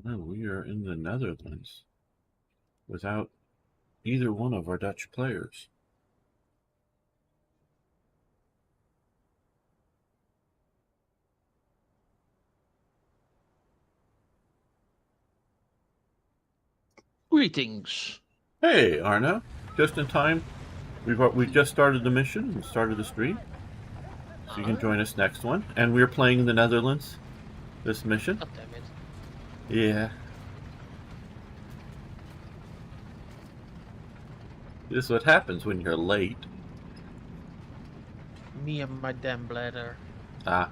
No, we are in the Netherlands without either one of our Dutch players. Greetings. Hey, Arno. Just in time. We've just started the mission and started the stream. So you can join us next one. And we're playing in the Netherlands this mission. God damn it. Yeah. This is what happens when you're late. Me and my damn bladder. Ah.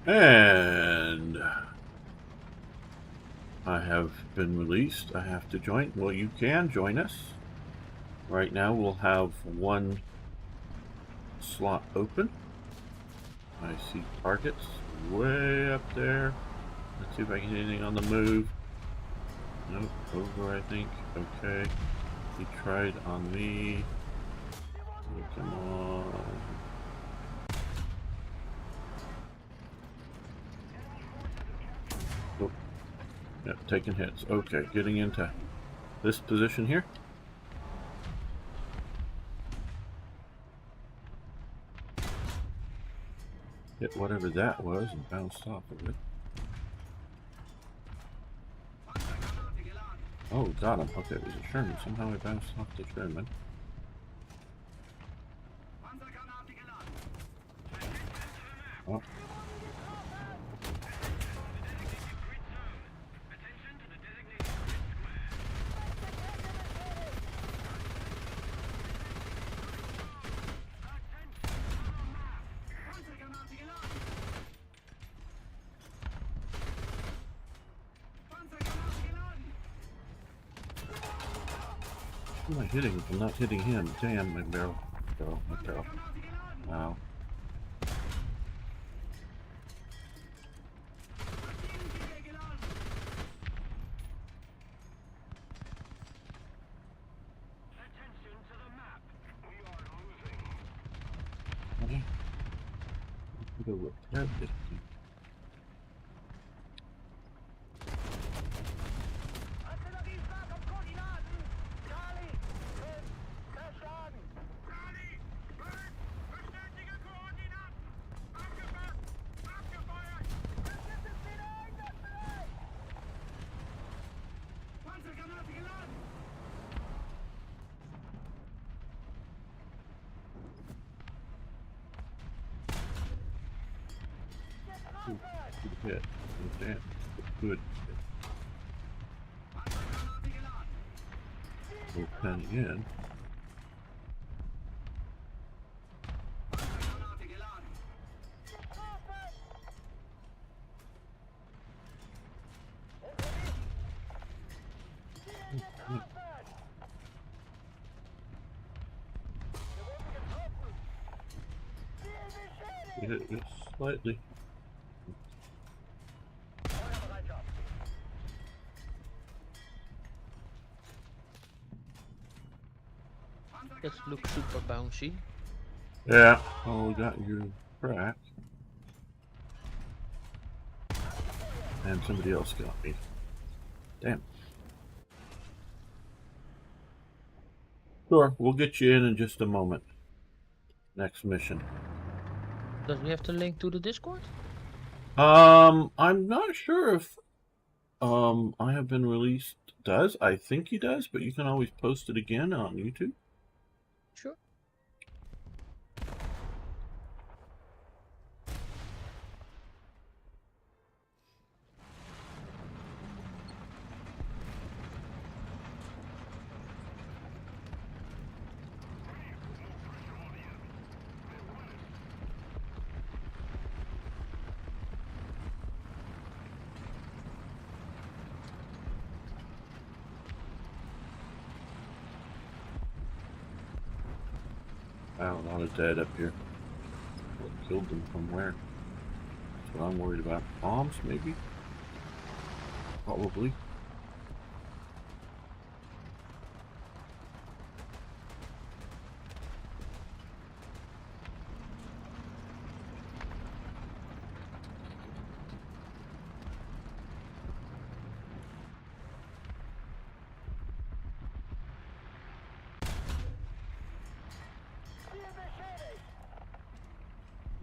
And I have been released. I have to join. Well, you can join us. Right now we'll have one slot open. I see targets way up there. Let's see if I can get anything on the move. Nope, over I think. Okay. He tried on me. Oh, come on. Oh. Yep, taking hits. Okay, getting into this position here. Hit whatever that was and bounced off of it. Oh, got him. Okay, it was a Sherman. Somehow I bounced off the Sherman. Oh. Who am I hitting if I'm not hitting him? Damn, my barrel. My barrel. Wow. Okay. Go repair this thing. Good hit. Damn. Good. We'll pen in. Hit it just slightly. That looks super bouncy. Yeah. Oh, we got your crack. And somebody else got me. Damn. Sure, we'll get you in just a moment. Next mission. Does we have the link to the Discord? I'm not sure if I have been released does. I think he does, but you can always post it again on YouTube. Sure. Wow, a lot of dead up here. What killed them from where? That's what I'm worried about. Bombs, maybe? Probably.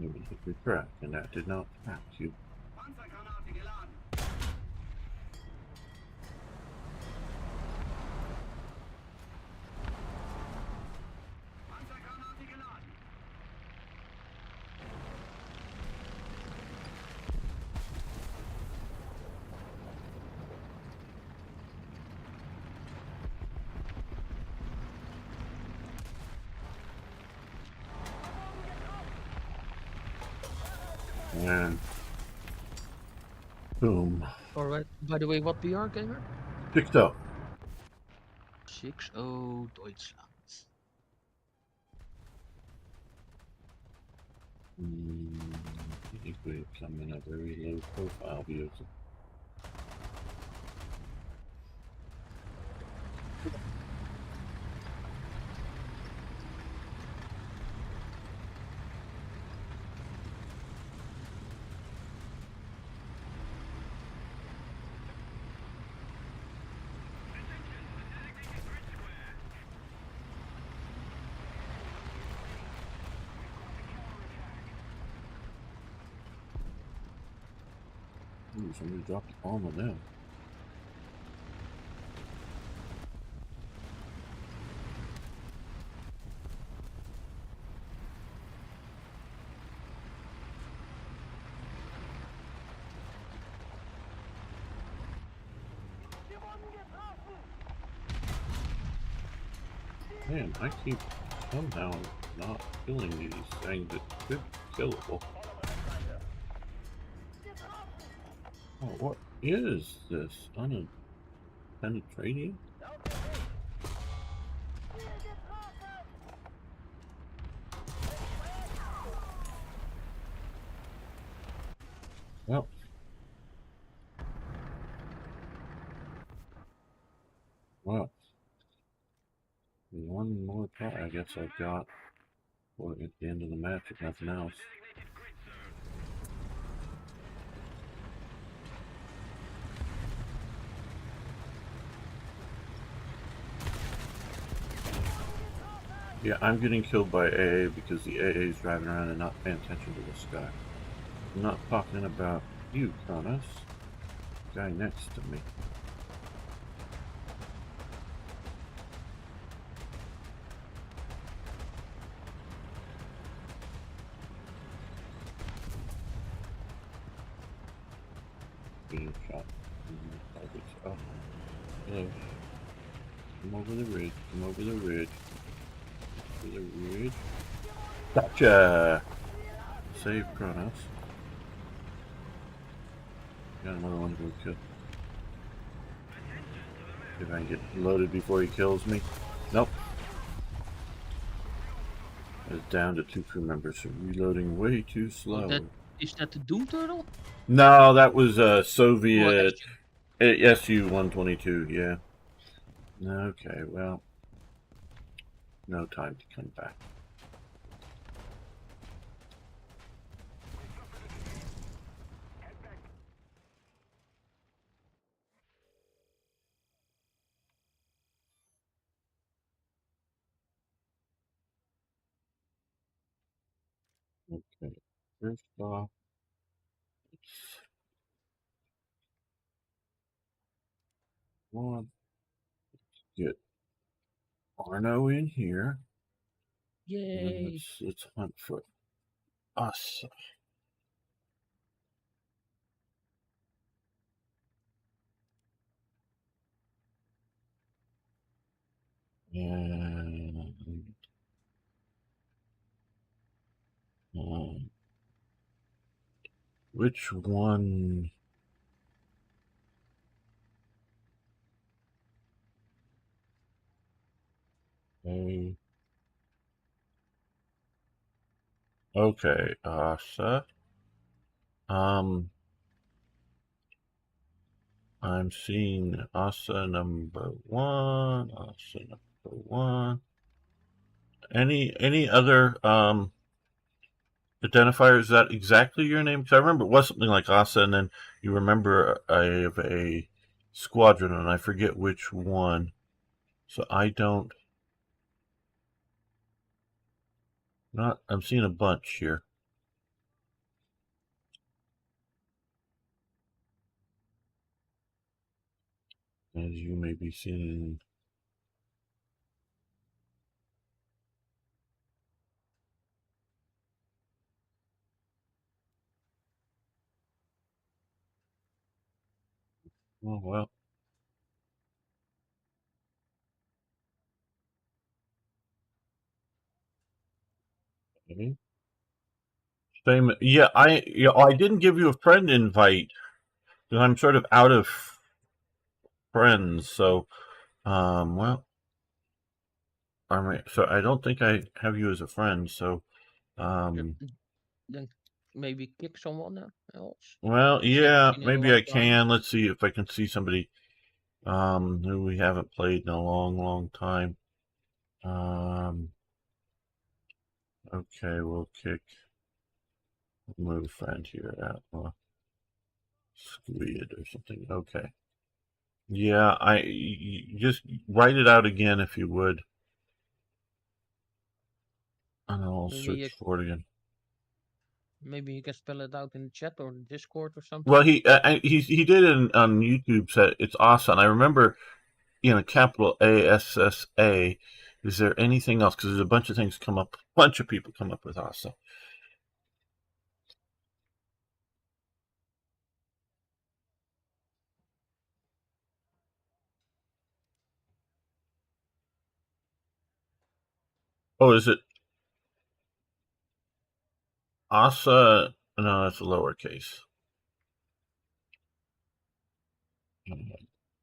It was a good crack, and that did not pass you. Panzergranate geladen. Panzergranate geladen. And boom. Alright, by the way, what PR, gamer? Picked up. 6-0 Deutschland. I think we come in a very low profile view. Ooh, somebody dropped a bomb on them. Man, I keep somehow not killing these things that could be killable. Oh, what is this? Unpenetrating? Well, well, one more try I guess I've got for at the end of the match if nothing else. Yeah, I'm getting killed by AA because the AA is driving around and not paying attention to this guy. I'm not talking about you, Kronos. The guy next to me. Being shot. Oh, hello. Come over the ridge. Come over the ridge. Over the ridge. Gotcha! Save Kronos. Got another one to go kill. See if I can get loaded before he kills me. Nope. It's down to 2 crew members, so reloading way too slow. Is that the Doom Turtle? No, that was a Soviet Oh, SU-122, yeah. Okay, well, no time to come back. Okay, first off, let's want to get Arno in here, and then yay. let's hunt for us. And which one? Okay. Okay, Asa. I'm seeing Asa number one. Asa number one. Any other identifier? Is that exactly your name? Because I remember it was something like Asa, and then you remember I have a squadron, and I forget which one. So I don't. Not. I'm seeing a bunch here. As you may be seeing. Oh well. Okay. Same. Yeah, I didn't give you a friend invite because I'm sort of out of friends. So, well, all right. So I don't think I have you as a friend. So, Then, um, then maybe kick someone else. well, You haven't yeah, seen in a maybe long I time. can. Let's see if I can see somebody who we haven't played in a long time. Um, okay, we'll kick move friend here out. Squid or something. Okay. Yeah, just write it out again if you would, and I'll Maybe search you, for it again. maybe you can spell it out in the chat or Discord or Well, something. he did it on YouTube. Said it's awesome. I remember, capital ASSA. Is there anything else? Because there's a bunch of things come up. A bunch of people come up with awesome. Oh, is it Asa? No, that's a lowercase.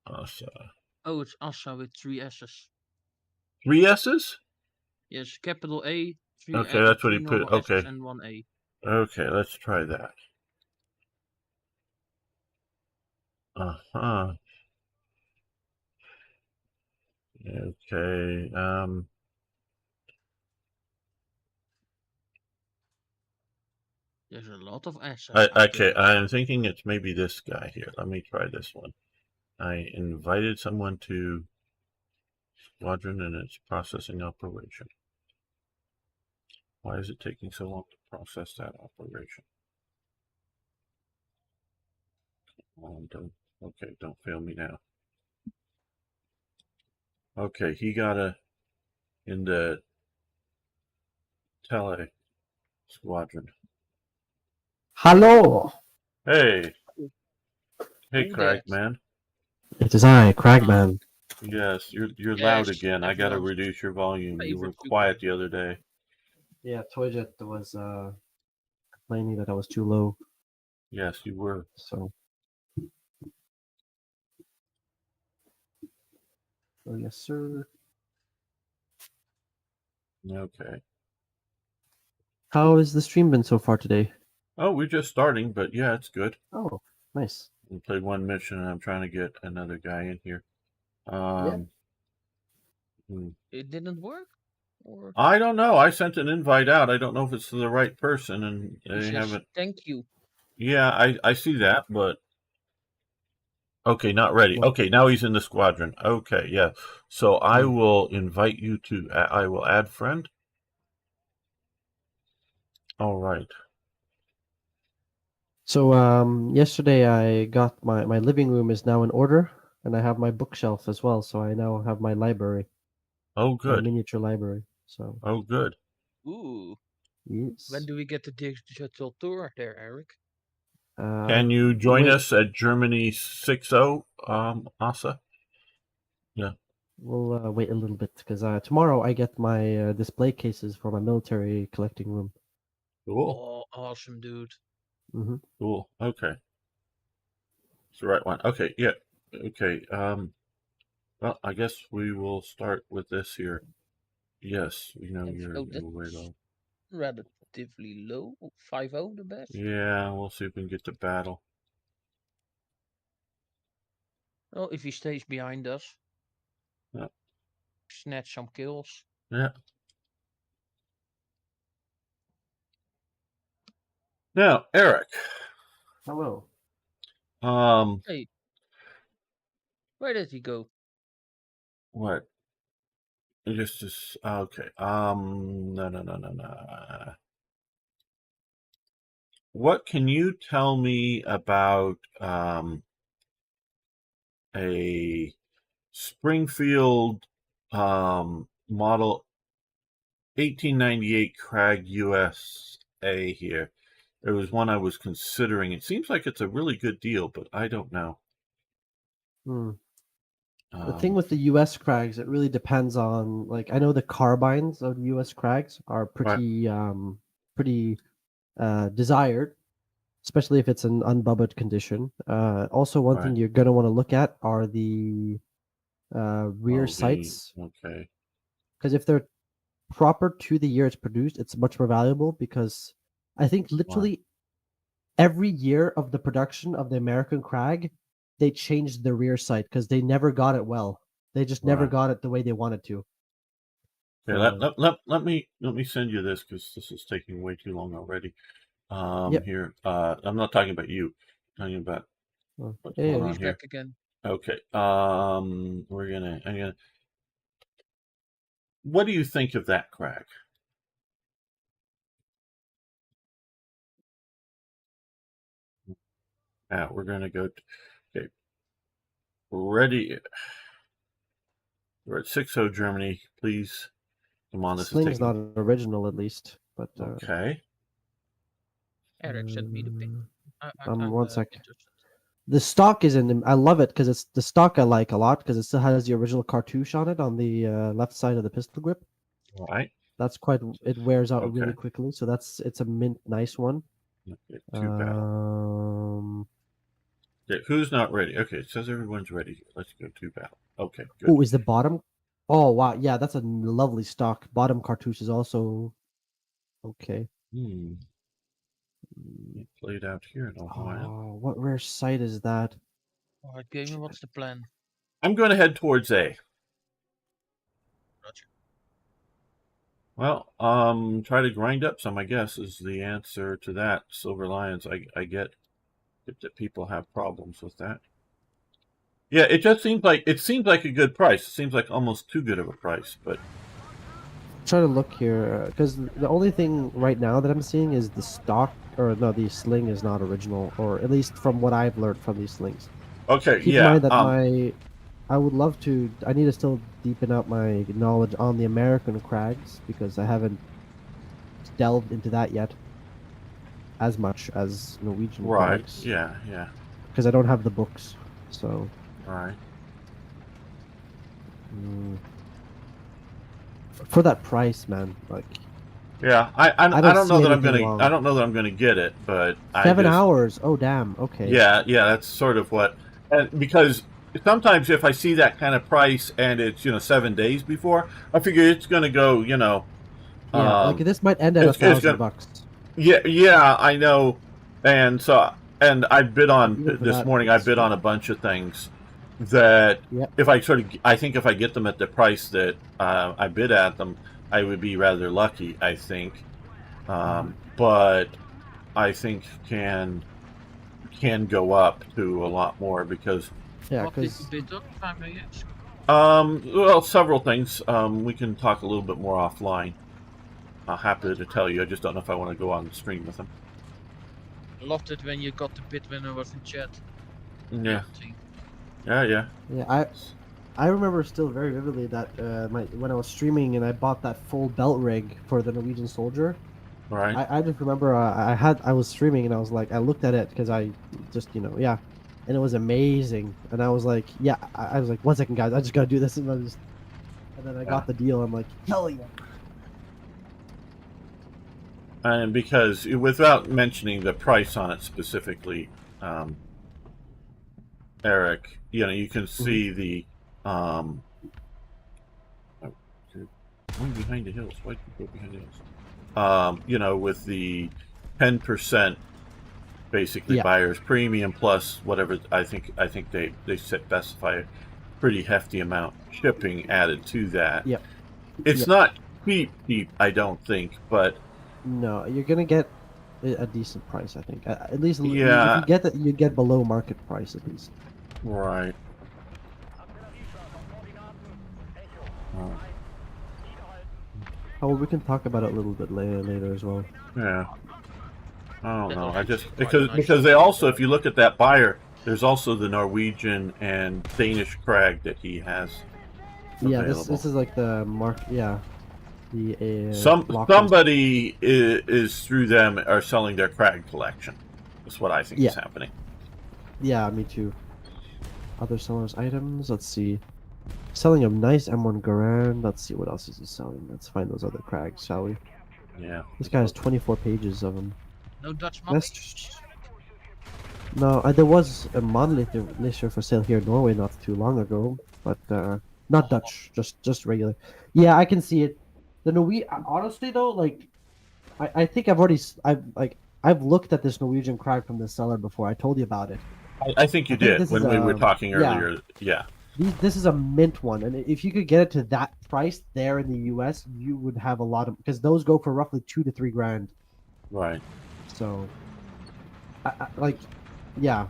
Asa. Oh, it's Assa with 3 S's. 3 S's? Yes, capital A, Okay, that's what he three put. normal S's Okay. and 1 A. Okay, let's try that. Uh-huh. Okay. There's a lot of S's out Okay, there. I'm thinking it's maybe this guy here. Let me try this one. I invited someone to Squadron and its processing operation. Why is it taking so long to process that operation? Don't fail me now. Okay, he got in the tele squadron. Hello, Hey, Who Craig, that? man. it is I, Ah, Cragman. Yes, you're loud yes, again. I gotta everyone's reduce your volume. You were favorite quiet YouTuber. the other day. Yeah, Toyjet was complaining that I was too low, Yes, you were. so yes, sir. Okay. How has the stream been so far today? Oh, we're just starting, but yeah, it's good. Oh, nice. We played one mission, and I'm trying to get another guy in here. Yeah. Hmm. It didn't work? Or I don't know. I sent an invite out. I don't know if it's to the right person, and he they says haven't. thank you. Yeah, I see that, but okay, not ready. Well, Okay, now he's in the squadron. Okay, yeah. So I hmm. will invite you to. I will add friend. All right. So yesterday I got my living room is now in order, and I have my bookshelf as well. So I now have my library, Oh, my good. miniature library. So Oh, good. Ooh. When yes. do we get the digital tour there, Eric? Can you join Wait, us at Germany 60, Asa? Yeah. we'll wait a little bit because tomorrow I get my display cases for my military collecting room. Cool. Oh, awesome, dude. Hmm. Cool. Okay. It's the right one. Okay. Yeah. Okay. Well, I guess we will start with this here. Yes, And you're oh, way that's low. rather relatively low. 5-0 the best. Yeah, we'll see if we can get to battle. Well, if he stays behind us, Yeah. snatch some kills. Yeah. Now, Eric. Hello. Hey, where did he go? What? Just okay. No. What can you tell me about a Springfield model 1898 Krag USA here? There was one I was considering. It seems like it's a really good deal, but I don't know. Hmm. The thing with the U.S. Crags, it really depends on, like, I know the carbines of the U.S. Crags are pretty desired, especially if it's an unbubbled condition. Also, one thing Right. you're gonna want to look at are the rear The sights, okay. because if they're proper to the year it's produced, it's much more valuable. Because I think Right. literally every year of the production of the American Crag, they changed the rear sight because they never got it well. They just never Right. got it the way they wanted to. Yeah, So, let me send you this because this is taking way too long already. yep. Here, I'm not talking about you. I'm talking about Oh, what's yeah, going Oh, on he's here. back again. Okay. I'm gonna. What do you think of that crack? Now we're gonna go. Okay, ready. We're at 6-0 Germany. Please, come on. This is Sling's taking. not original, at least. But Okay. Eric sent me the ping. I'm 1 sec. interested. The stock is in. I love it because it's the stock I like a lot because it still has the original cartouche on it on the left side of the pistol grip. All right. That's quite. It wears out really Okay. quickly, so it's a mint nice one. Okay, two battle. Okay, who's not ready? Okay, it says everyone's ready. Let's go to battle. Okay, good. Oh, is the bottom? Oh wow, yeah, that's a lovely stock. Bottom cartouche is also okay. It played out here in a while. Oh, what rare sight is that? Alright, gamer, what's the plan? I'm going to head towards A. Roger. Well, try to grind up some, I guess, is the answer to that. Silver Lions, I get that people have problems with that. Yeah, it just seems like a good price. It seems like almost too good of a price, but Try to look here because the only thing right now that I'm seeing is the stock, or no, the sling is not original, or at least from what I've learned from these slings. okay, Keep in yeah. mind that I would love to. I need to still deepen out my knowledge on the American Crags because I haven't delved into that yet as much as Norwegian Right. Crags. Yeah. Because I don't have the books. So. Right. For that price, man, like. Yeah, I don't see know that I'm anything gonna wrong. I don't know that I'm gonna get it, but 7 hours. Oh damn. Okay. Yeah, that's sort of what, and because sometimes if I see that kind of price and it's 7 days before, I figure it's going to go. Yeah, like this might end at It's going. $1,000. Yeah, I know, and so I bid on Even for this that, morning. I it's bid on a bunch of things that Yep. if I think if I get them at the price that I bid at them, I would be rather lucky. I think, but I think can go up to a lot more because Yeah, What did you because bid on, if I may ask? well, several things. We can talk a little bit more offline. I'm happy to tell you. I just don't know if I want to go on the stream with them. I loved it when you got the bid when I was in chat. Yeah. Team. Yeah. I remember still very vividly that when I was streaming and I bought that full belt rig for the Norwegian Soldier. Right. I just remember I was streaming and I was like, I looked at it because I just and it was amazing, and I was like, I was like, 1 second guys, I just gotta do this, and then I got the deal. I'm like, hell yeah. And because without mentioning the price on it specifically, Eric, you can see the going behind the hills. Why did you go behind the hills? you know, with the 10% basically Yeah. buyer's premium plus whatever. I think they specify a pretty hefty amount shipping added to that. Yep. It's Yep. not cheap, I don't think, but No, you're gonna get a decent price, I think. At least if yeah, you get that, you get below market price at least. right. Oh, we can talk about it a little bit later as well. Yeah. I don't That know. also I just seems quite nice. because they also, if you look at that buyer, there's also the Norwegian and Danish crag that he has Yeah, available. this is like the mark. Yeah, the lockers. Somebody is through them are selling their crag collection. That's what I think is happening. Yeah, me too. Other sellers' items. Let's see. Selling a nice M1 Garand. Let's see what else is he selling. Let's find those other crags, shall we? Yeah. This guy has 24 pages of them. No Dutch mobbing? No, there was a monolith listed for sale here in Norway not too long ago, but not Dutch, just regular. Yeah, I can see it. The honestly though, like, I think I've looked at this Norwegian crag from the seller before. I told you about it. I think you did when we were talking earlier. Yeah. This is a mint one, and if you could get it to that price there in the U.S., you would have a lot of, because those go for roughly $2 to $3 grand. Right. So, like, yeah.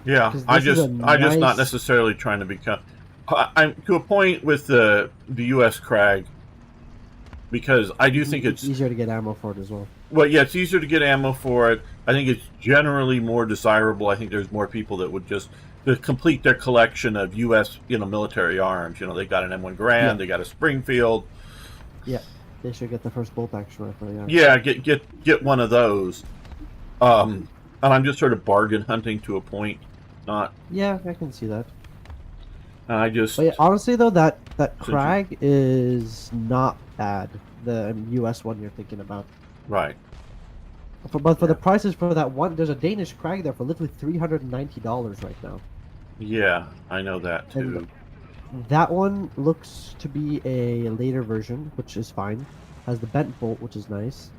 Yeah, I just not necessarily trying to become. I'm to a point with the U.S. crag because I do think it's easier to get ammo for it as well. Well, yeah, it's easier to get ammo for it. I think it's generally more desirable. I think there's more people that would just to complete their collection of U.S. Military arms. They got an M1 Garand, they got a Springfield. Yeah, they should get the first bolt action rifle. Yeah, get one of those. And I'm just sort of bargain hunting to a point. Not. Yeah, I can see that. I just. But yeah, honestly though, that crag is not bad. The U.S. one you're thinking about. Right. But for the prices for that one, there's a Danish crag there for literally $390 right now. Yeah, I know that too. And that one looks to be a later version, which is fine. Has the bent bolt, which is nice.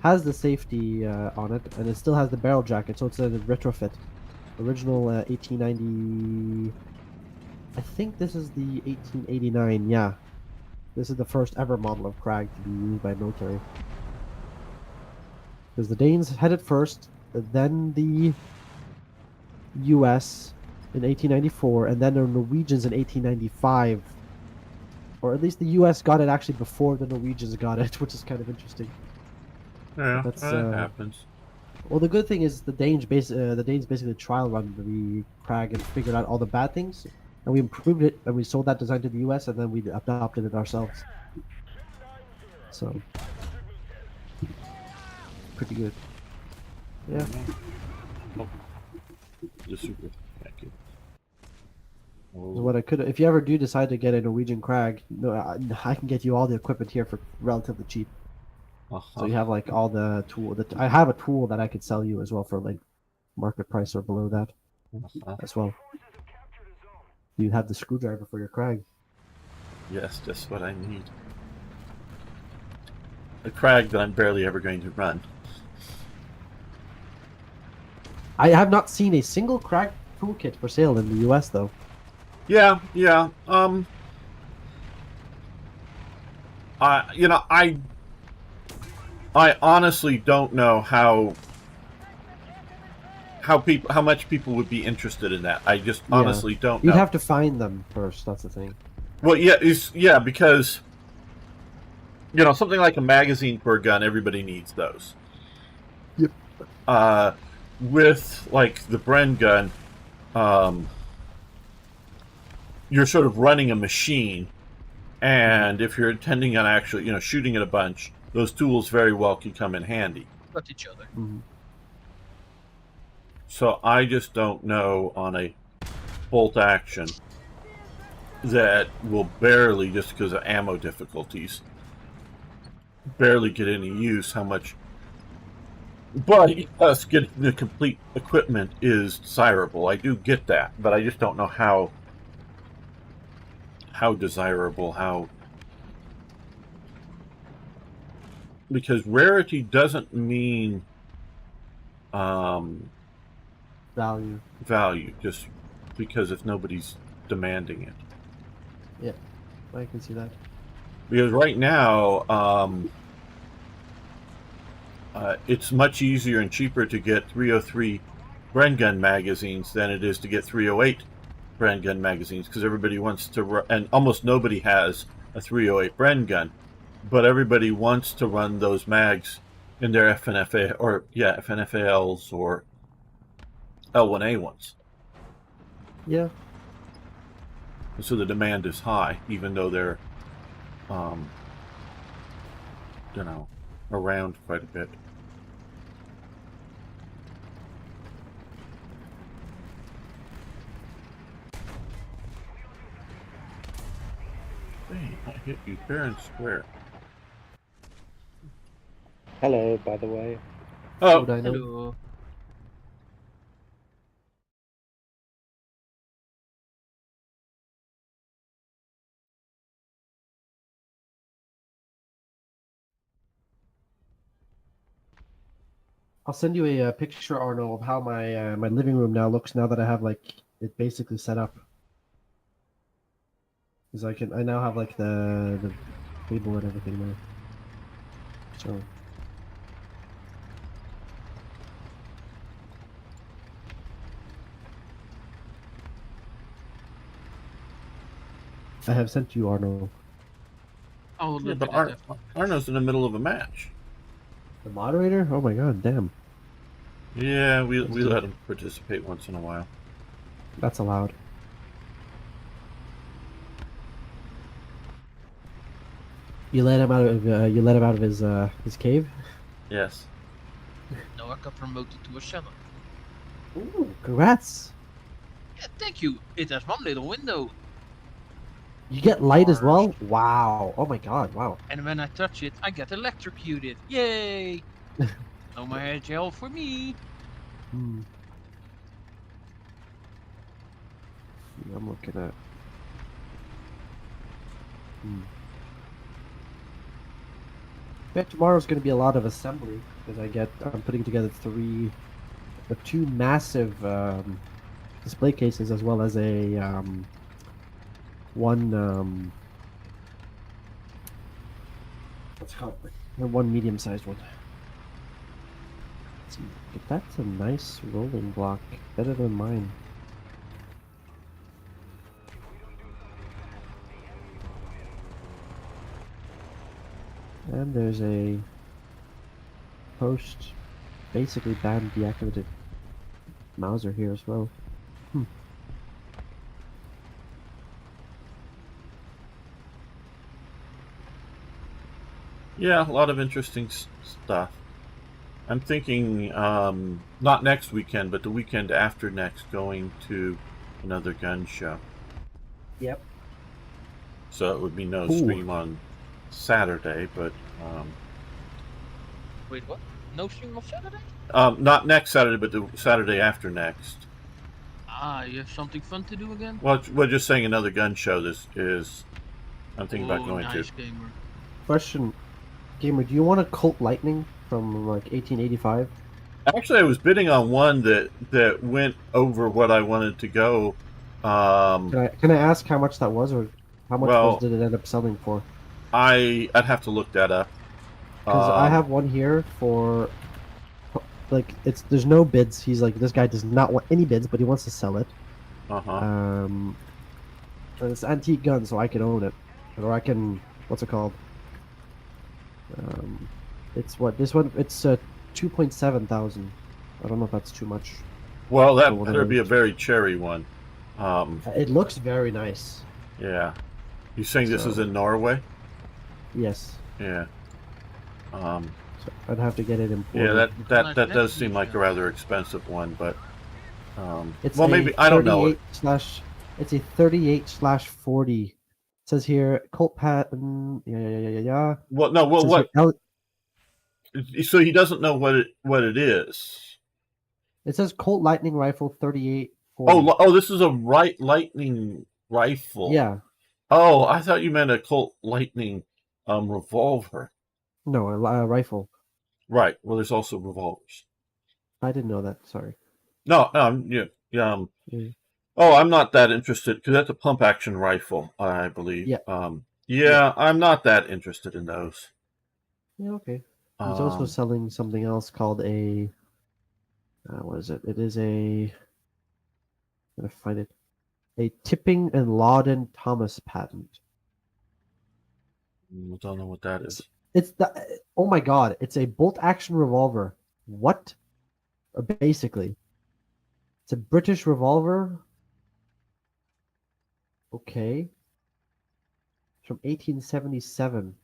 Has the safety on it, and it still has the barrel jacket, so it's a retrofit. Original 1890. I think this is the 1889. Yeah, this is the first ever model of crag to be used by military. Because the Danes had it first, then the U.S. in 1894, and then the Norwegians in 1895. Or at least the U.S. got it actually before the Norwegians got it, which is kind of interesting. Yeah, that happens. Well, the good thing is the Danes basically trial run the crag and figured out all the bad things, and we improved it, and we sold that design to the U.S., and then we adopted it ourselves. So. Pretty good. Yeah. Oh. The super. Thank you. Oh. What I could, if you ever do decide to get a Norwegian crag, I can get you all the equipment here for relatively cheap. So you have like all the tool. I have a tool that I could sell you as well for like market price or below that as well. You have the screwdriver for your crag. Yes, that's what I need. A crag that I'm barely ever going to run. I have not seen a single crag toolkit for sale in the U.S. though. Yeah. I honestly don't know how much people would be interested in that. I just honestly don't know. You'd have to find them first. That's the thing. Well, because something like a magazine for a gun, everybody needs those. Yep. With like the Bren gun, you're sort of running a machine, and if you're intending on actually, shooting at a bunch, those tools very well can come in handy. Got each other. Mm-hmm. So I just don't know on a bolt action that will barely, just because of ammo difficulties, barely get any use how much. But us getting the complete equipment is desirable. I do get that, but I just don't know how desirable, because rarity doesn't mean Value. value, just because if nobody's demanding it. Yeah, I can see that. Because right now, it's much easier and cheaper to get 303 Bren gun magazines than it is to get 308 Bren gun magazines, because everybody wants to and almost nobody has a 308 Bren gun, but everybody wants to run those mags in their FNFA or FNFALs or L1A ones. Yeah. And so the demand is high, even though they're, around quite a bit. Hey, I hit you fair and square. Hello, by the way. Oh, Would I know? Hello. I'll send you a, picture, Arnold, of how my my living room now looks now that I have like it basically set up. Because I now have like the table and everything there. So I have sent you, Arnold. Oh, yeah, look but at that. Arno's in the middle of a match. The moderator? Oh my god, damn. Yeah, we let him participate once in a while. That's allowed. You let him out of his cave? Yes. Now I got promoted to a seller. Ooh, congrats. Yeah, thank you. It has one little window. You get light as well? Mars. Wow. Oh my god, wow. And when I touch it, I get electrocuted. Yay! No more hair gel for me. Hmm. I'm looking at. Bet tomorrow's going to be a lot of assembly because I'm putting together two massive display cases as well as a one what's it called, and one medium-sized one. Let's see, that's a nice rolling block, better than mine. And there's a post basically banned deactivated Mauser here as well. Yeah, a lot of interesting stuff. I'm thinking not next weekend, but the weekend after next, going to another gun show. Yep. So it would be no Ooh. stream on Saturday, but Wait, what? No stream on Saturday? not next Saturday, but the Saturday after next. Ah, you have something fun to do again? Well, we're just saying another gun show. This is I'm thinking about going nice to. gamer. Question, gamer, do you want a Colt Lightning from like 1885? Actually, I was bidding on one that went over what I wanted to go. Can I ask how much that was, or how much did it end up selling for? I'd have to look that up. Because I have one here for, like, there's no bids. He's like, this guy does not want any bids, but he wants to sell it. And it's an antique gun, so I can own it, or I can, what's it called? It's what this one? It's 2.7 thousand. I don't know if that's too much. Well, that better be a very cherry one. It looks very nice. Yeah. You saying this is in Norway? Yes. Yeah. So I'd have to get it imported. Yeah, that does seem like a rather expensive one, but it's well, maybe I don't know. It's a 38/40. It says here Colt pattern. Yeah. Well, no. Well, what? So he doesn't know what it is. It says Colt Lightning Rifle 38/40. Oh, this is a Lightning rifle. Yeah. Oh, I thought you meant a Colt Lightning revolver. No, a rifle. Right. Well, there's also revolvers. I didn't know that. Sorry. No, yeah, yeah. Yeah. Oh, I'm not that interested because that's a pump action rifle, I believe. Yeah. Yeah, I'm not that interested in those. Yeah. Okay. He's also Um, selling something else called a. What is it? It is a. I'm gonna find it. A Tipping and Loudon Thomas patent. don't know what that It's is. it's the oh my god! It's a bolt action revolver. What? Basically, it's a British revolver. Okay. It's from 1877.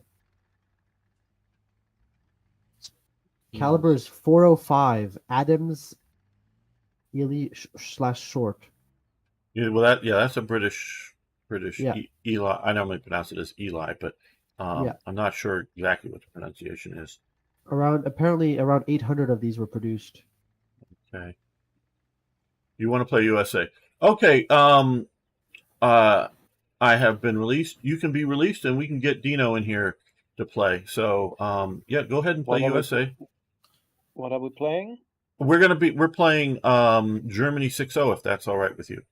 Caliber is 405. Adams Ely slash short. Yeah, well, that's a British Yeah. Eli. I normally pronounce it as Eli, but Yeah. I'm not sure exactly what the pronunciation is. Apparently around 800 of these were produced. Okay. You want to play USA? Okay. I have been released. You can be released, and we can get Dino in here to play. So, yeah, go ahead and play USA. What are we playing? We're playing Germany 6-0, if that's all right with you.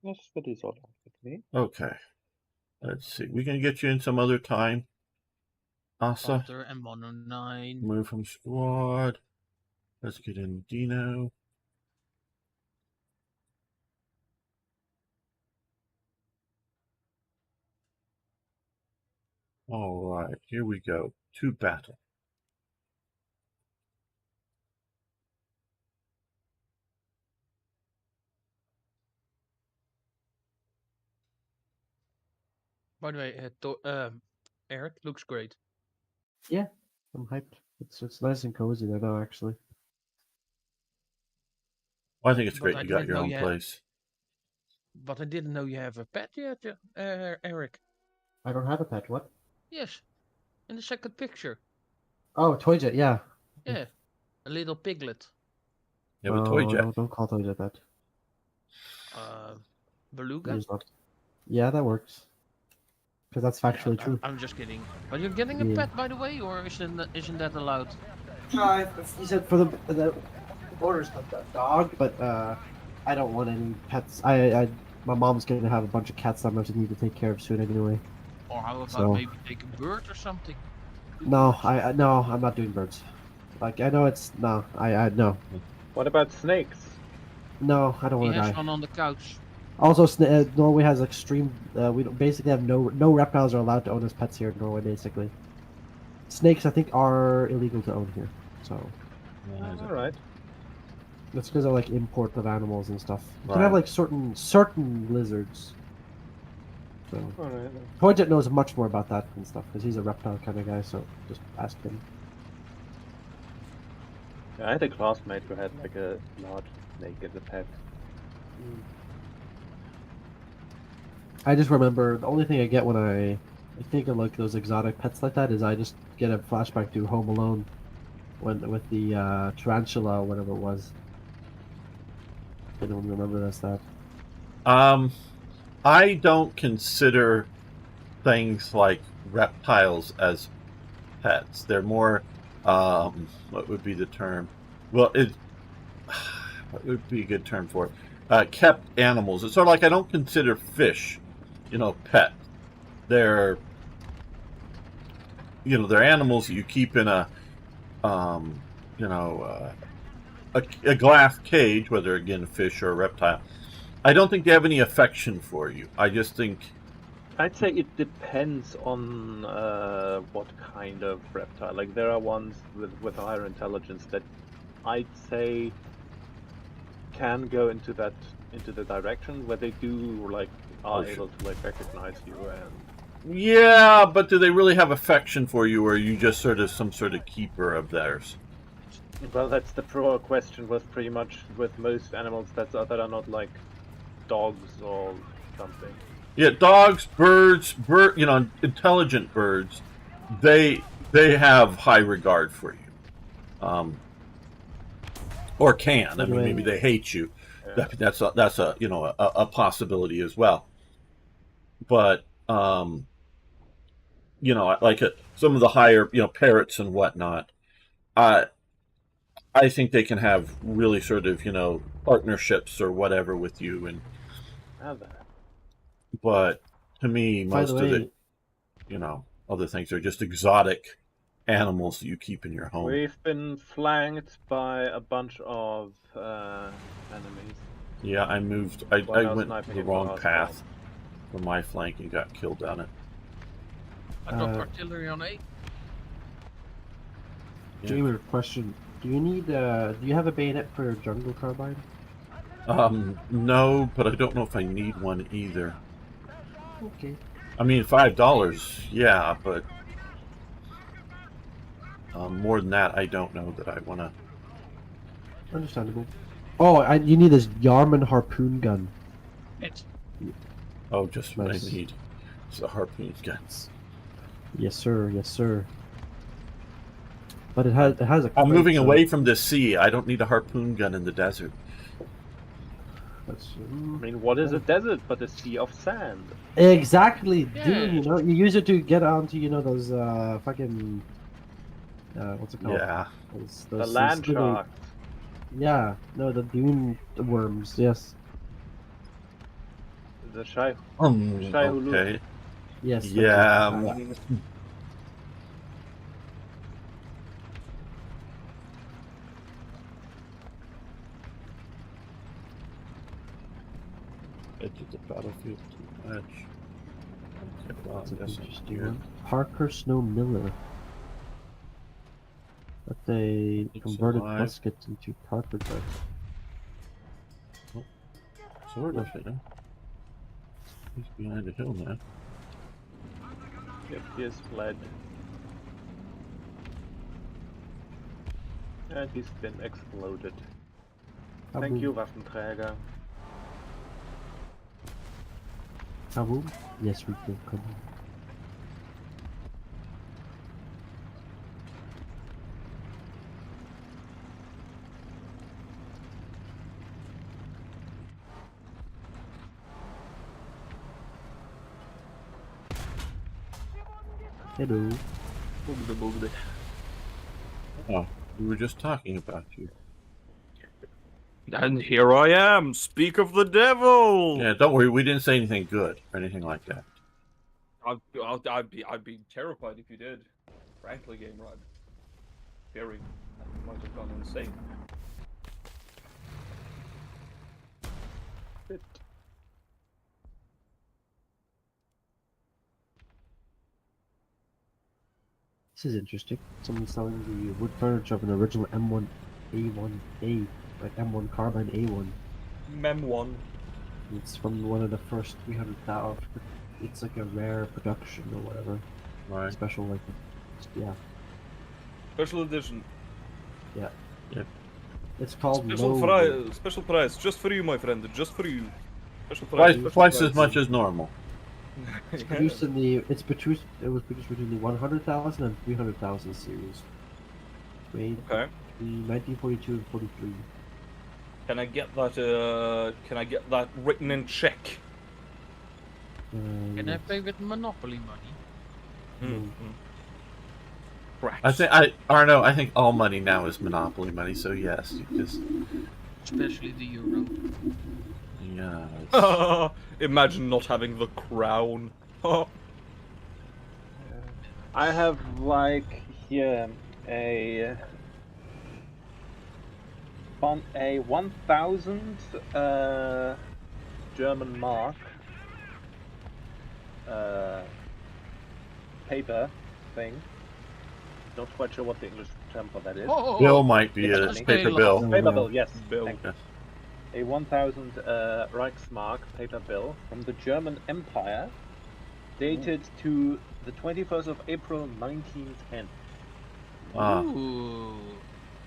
Yes, that is all right with me. Okay. Let's see. We can get you in some other time. Asa, Hunter and 109. move from squad. Let's get in Dino. All right, here we go. To battle. By the way, Eric looks great. Yeah, I'm hyped. It's nice and cozy there now, actually. Well, I think it's But great I you got didn't your know own you had- place. But I didn't know you have a pet yet, Eric. I don't have a pet. What? Yes, in the second picture. Oh, Toyjet. Yeah. Yeah, a little piglet. You have a toy jet. No, don't call Toyjet that. Beluga? There's not. Yeah, that works. Because that's factually true. I'm just kidding. But you're getting a Yeah. pet, by the way, or isn't that allowed? He said for the orders the dog, but I don't want any pets. My mom's gonna have a bunch of cats that I'm going to need to take care of soon anyway. Or how about So- maybe take a bird or something? No, no, I'm not doing birds. Like I know it's no, I no, What about snakes? no, I don't He want to has die. one on the couch. Also, Norway has extreme. We don't, basically have no reptiles are allowed to own as pets here in Norway. Basically, snakes I think are illegal to own here. So All right. that's because of like import of animals and stuff. You can Right. have like certain lizards. So All right. Toyjet knows much more about that and stuff because he's a reptile kind of guy. So just ask him. I had a classmate who had like a large snake as a pet. I just remember the only thing I get when I think of like those exotic pets like that is I just get a flashback to Home Alone when with the tarantula or whatever it was. I don't remember that's that. I don't consider things like reptiles as pets. They're more, what would be the term? Well, what would be a good term for it? Kept animals. It's sort of like I don't consider fish, pet. They're, they're animals that you keep in a glass cage, whether again a fish or a reptile. I don't think they have any affection for you. I just think I'd say it depends on what kind of reptile. Like there are ones with higher intelligence that I'd say can go into the direction where they are able to recognize you and yeah, but do they really have affection for you, or are you just sort of some sort of keeper of theirs? well, that's the pro question with pretty much with most animals that are not like dogs or something. Yeah, dogs, birds, intelligent birds, they have high regard for you, or can. I mean, maybe they hate you. Yeah. That's a possibility as well. But you know, like some of the higher, you know, parrots and whatnot. I think they can have really sort of, you know, partnerships or whatever with you, and but to me, By the most of the, way, you know, other things are just exotic animals that you keep in your home. We've been flanked by a bunch of enemies. Yeah, I moved. I Well, went sniping the into wrong our path spawn. for my flank and got killed on it. I dropped artillery on A. Yeah. Dreamer, question: do you need? Do you have a bayonet for jungle carbine? No, but I don't know if I need one either. Okay. I mean, $5, yeah, but more than that, I don't know that I want to. Understandable. Oh, you need this Yarman harpoon gun. It's Oh, just what Nice. I need. It's a harpoon gun. Yes, sir. Yes, sir. But it has a. I'm moving quite, away from the sea. I don't need a harpoon gun in the desert. I mean, what is a desert but a sea of sand? Exactly, Yeah. dude. You know, you use it to get onto, you know, those fucking what's it called? Yeah. The land sharks. Yeah, no, the dune worms. Yes, The shy. Okay. yes. thank you. Yeah. Edge of the battlefield too much. Okay, well, That's I an guess I'm interesting here. one. Parker Snow Miller. But they It's converted alive. muskets into Parker guns. Sort of, you know. He's behind a hill now. Yep, he has fled. And he's been exploded. Thank you, Waffenträger. Kaboom? Yes, we do. Come on. Hello. Oh, we were just talking about you. And here I am, speak of the devil! Yeah, don't worry, we didn't say anything good or anything like that. I'd be terrified if you did. Frankly, Game Rod. Very. I might have gone insane. This is interesting. Someone's selling the wood furniture of an original M1A1A, like M1 carbine A1. Mem1. It's from one of the first 300,000. It's like a rare production or whatever. Right. Special, like, yeah. Special edition. Yeah. Yep. It's called Special price, just for you, my friend, just for you. Special price. Twice as much as normal. It's produced in the. It was produced between the 100,000 and 300,000 series. Made Okay. in 1942 and 43. Can I get that? Can I get that written in check? Can I pay with Monopoly money? Cracks. I don't know. I think all money now is monopoly money. So yes, you just Especially the euro. yeah. Imagine not having the crown. I have like here a 1,000 German mark paper thing. Not quite sure what the English term for that is. Bill might be a It's paper a bill. Paper bill, yes. Bill. Thank you. A 1,000 Reichsmark paper bill from the German Empire, dated to the 21st of April 1910. Ah, Ooh.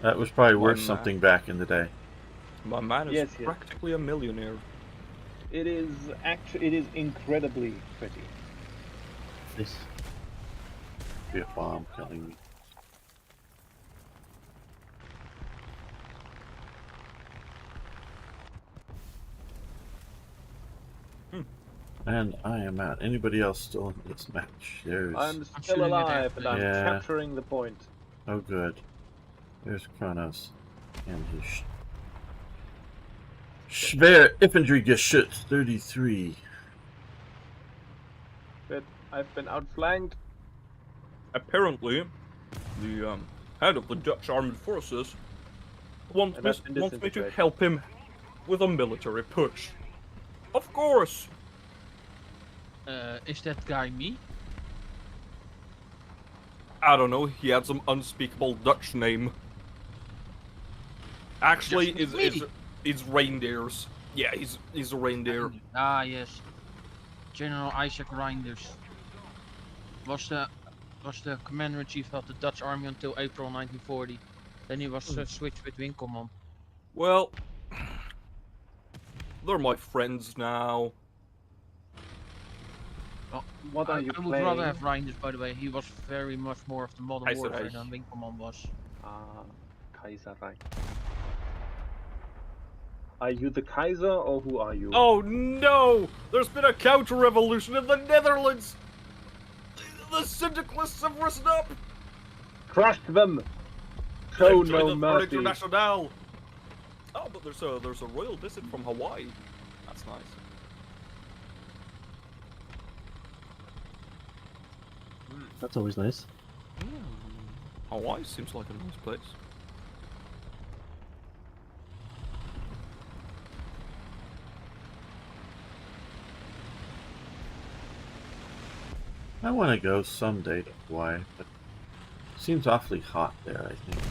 that was probably worth One, something back in the day. My man is Yes. practically a millionaire. It is incredibly pretty. This. Be a bomb killing me. And I am out. Anybody else still in this match? There's... I'm shooting still at alive, and I'm Yeah. capturing the point. Oh, good. There's Kronos and his Schwer Infantry Geschütz 33. But I've been outflanked. Apparently, the head of the Dutch armed forces wants And I've been me to disintegrated. help him with a military push. Of course. Is that guy me? I don't know. He had some unspeakable Dutch name. Actually, Just me. it's reindeers. Yeah, he's a reindeer. Ah, yes. General Isaac Reinders was the commander-in-chief of the Dutch army until April 1940. Then he was switched between command. Well, they're my friends now. Well, What are you I would playing? rather have Reinders, by the way. He was very much more of the modern Kaiser warfare Reich. than Wing Command was. Kaiserreich. Are you the Kaiser or who are you? Oh no! There's been a counter-revolution in the Netherlands! The syndicalists have risen up! Crush them! Show They've no joined the Front mercy. Internationale! Oh, but there's a royal visit from Hawaii. That's nice. That's always nice. Hawaii seems like a nice place. I want to go someday to Hawaii, but it seems awfully hot there, I think.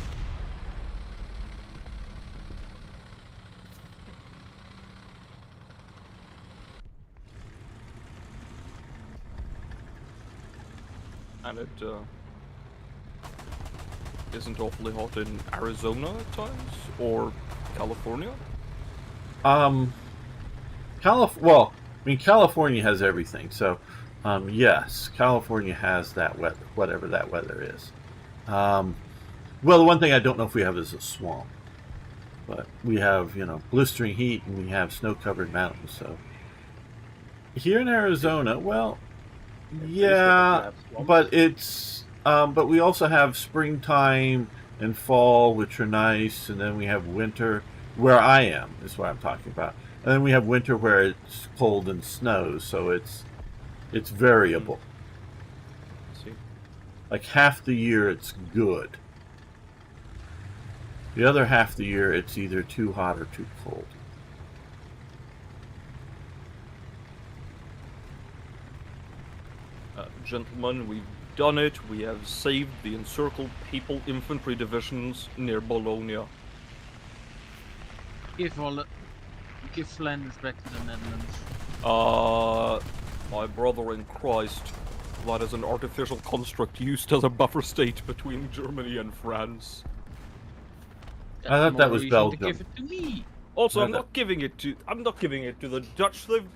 And it isn't awfully hot in Arizona at times? Or California? Well, I mean, California has everything, so yes, California has that weather, whatever that weather is. Well, the one thing I don't know if we have is a swamp, but we have, blistering heat and we have snow-covered mountains. So here in Arizona, well, yeah, but but we also have springtime and fall, which are nice, and then we have winter where I am, is what I'm talking about. And then we have winter where it's cold and snows, so it's variable. See. Like half the year it's good. The other half the year it's either too hot or too cold. Gentlemen, we've done it. We have saved the encircled Papal Infantry divisions near Bologna. Give Flanders back to the Netherlands. My brother in Christ, that is an artificial construct used as a buffer state between Germany and France. I thought that was Reason to Belgium. give it to me. Also, I'm No, not giving it to the Dutch. They've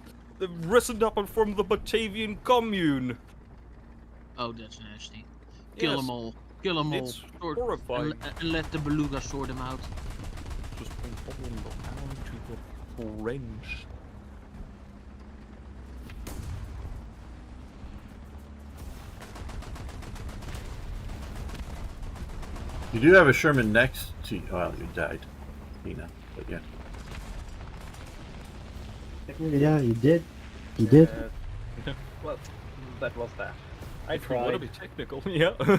risen up and formed the Batavian Commune. Oh, that's nasty. Kill Yes, them all. Kill them all. it's horrifying. And let the beluga sort them out. Just hold on to the French. You do have a Sherman next to you. Well, you died, Nina, but yeah. Yeah, you did. You did. Well, that was that. I If you want to tried. be technical, yeah.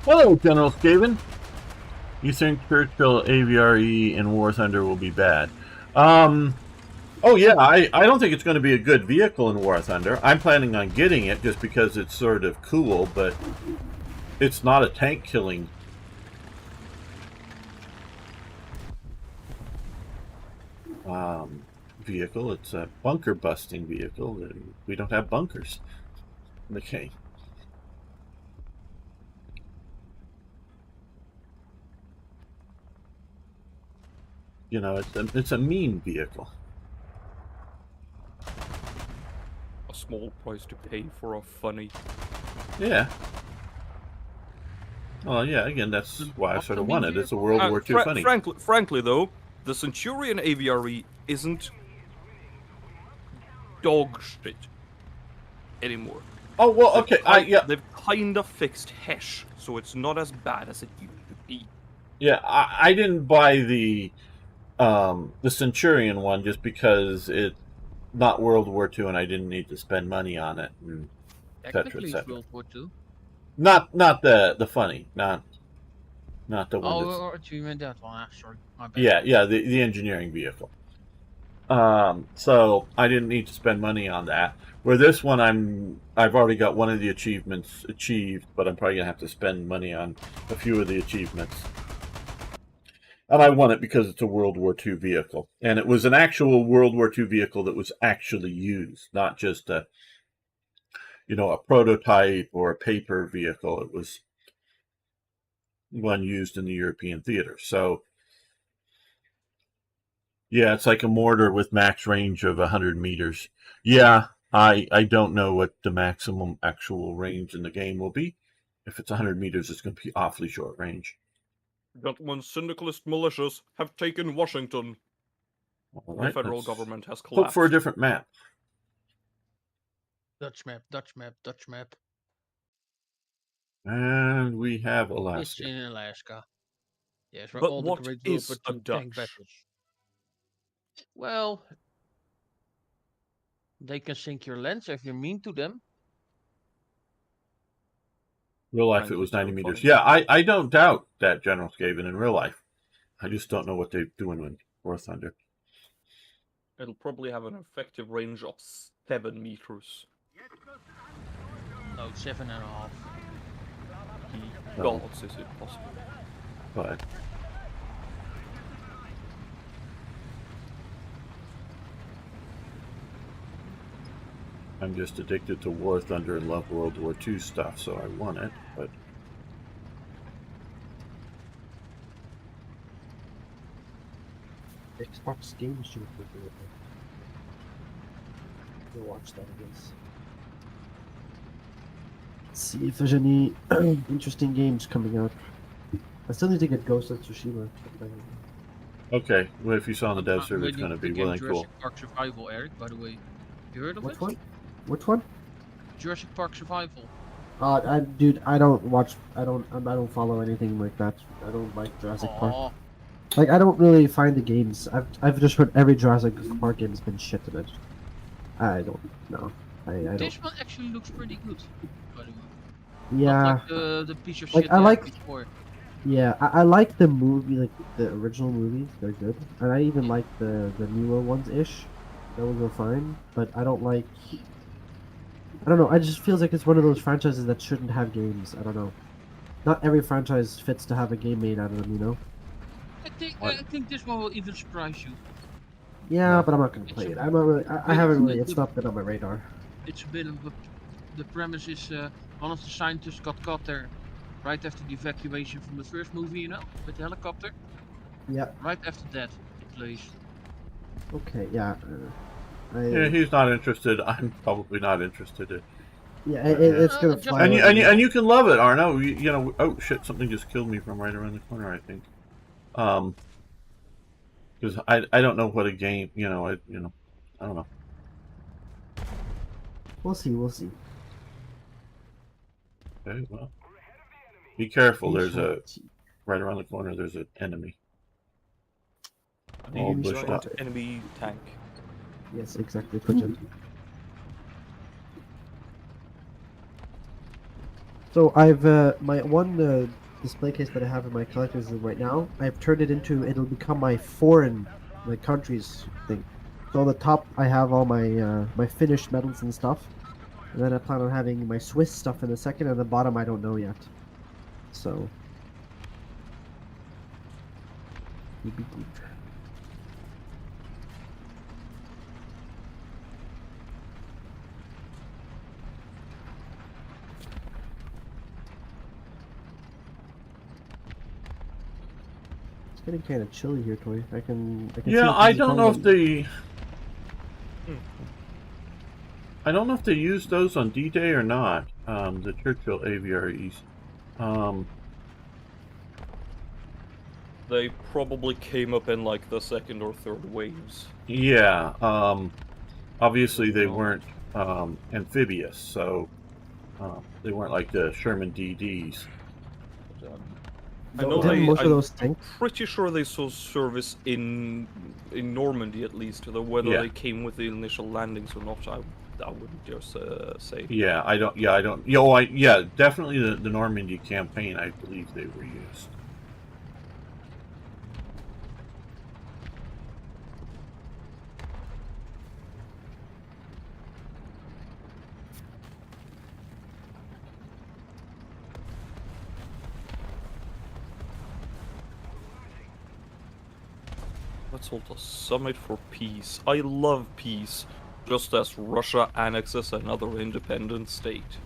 Hello, General Skaven. You think Churchill AVRE and War Thunder will be bad? Oh yeah, I don't think it's going to be a good vehicle in War Thunder. I'm planning on getting it just because it's sort of cool, but it's not a tank killing. Vehicle. It's a bunker busting vehicle. We don't have bunkers. Okay. It's a mean vehicle. A small price to pay for a funny. Yeah. Well, yeah. Again, that's why I What sort of the wanted. media- It's a World War II funny. Frankly, though, the Centurion AVRE isn't dog shit anymore. Oh well, okay. They've kind of fixed Hesh, so it's not as bad as it used to be. Yeah, I didn't buy the Centurion one just because it's not World War II and I didn't need to spend money on it, and et cetera, et Technically, it's cetera. World War II. Not the funny, not the one Oh, that's or you meant that one. Ah, sorry, my bad. yeah the engineering vehicle. So I didn't need to spend money on that. Where this one, I've already got one of the achievements achieved, but I'm probably gonna have to spend money on a few of the achievements. And I won it because it's a World War II vehicle, and it was an actual World War II vehicle that was actually used, not just a prototype or a paper vehicle. It was one used in the European theater. So yeah, it's like a mortar with max range of 100 meters. Yeah, I don't know what the maximum actual range in the game will be. If it's 100 meters, it's going to be awfully short range. Gentlemen, syndicalist militias have taken Washington. All The right, federal let's government has hope collapsed. for a different map. Dutch map, Dutch map, Dutch map. And we have It's Alaska. in Alaska. Yes, where But all what the great World is War a II tank Dutch? battles. Well, they can sink your lens if you're mean to them. Real life, Frankly, it was it's 90 real meters. funny. Yeah, I don't doubt that, General Skaven, in real life. I just don't know what they're doing with War Thunder. It'll probably have an effective range of 7 meters. No, 7.5. No. Gods, is it possible? But I'm just addicted to War Thunder and love World War II stuff, so I want it. But Xbox Games should be good. We'll watch that, I guess. See if there's any interesting games coming out. I still need to get Ghost of Tsushima. okay, well, if you saw on the dev I'm server, it's waiting going to for the be game well and cool. Jurassic Park Survival, Eric, by the way. You heard of Which it? one? Which one? Jurassic Park Survival. Dude, I don't watch. I don't follow anything like that. I don't like Jurassic Park. Aw, Like, I don't really find the games. I've just heard every Jurassic Park game has been shit in it. I don't know. I don't. this one actually looks pretty good, by the way. Yeah. Not like the piece of Like, shit I they like- had before. Yeah, I like the movie, like the original movies. They're good, and I even like the newer ones ish. Those are fine, but I don't like. I don't know. I just feels like it's one of those franchises that shouldn't have games. I don't know. Not every franchise fits to have a game made out of them, you know. I think this one will even surprise you. Yeah, No. but I'm not gonna play it. I'm not really. I haven't really. It's not been on my radar. It's a bit of a. The premise is one of the scientists got caught there right after the evacuation from the first movie, you know, with the helicopter. Yeah. Right after that, it plays. Okay. Yeah. Yeah, he's not interested. I'm probably not interested. It's gonna just- fly. And over me. you can love it, Arno. You know. Oh shit! Something just killed me from right around the corner. I think. Because I don't know what a game. I don't know. We'll see. We'll see. Okay, well, be careful. There's right around the corner. There's an enemy. All The bushed up. giant enemy tank. Yes, exactly. Bridget. So I've my one display case that I have in my collector's room right now. I've turned it into. It'll become my foreign, like, countries thing. So on the top I have all my my Finnish medals and stuff, and then I plan on having my Swiss stuff in the second, and the bottom I don't know yet. So. It's getting kind of chilly here, Toy. I can see Yeah, that I this is don't know probably- if I don't know if they used those on D-Day or not. The Churchill AVREs. They probably came up in like the second or third waves. Yeah. Obviously they weren't amphibious, so they weren't like the Sherman DDs. I know Didn't most of I'm those sink? pretty sure they saw service in Normandy at least. Though whether Yeah. they came with the initial landings or not, I wouldn't just say. Yeah, I don't. Yeah, I don't. Yeah, definitely the Normandy campaign. I believe they were used. Let's hold a summit for peace. I love peace, just as Russia annexes another independent state.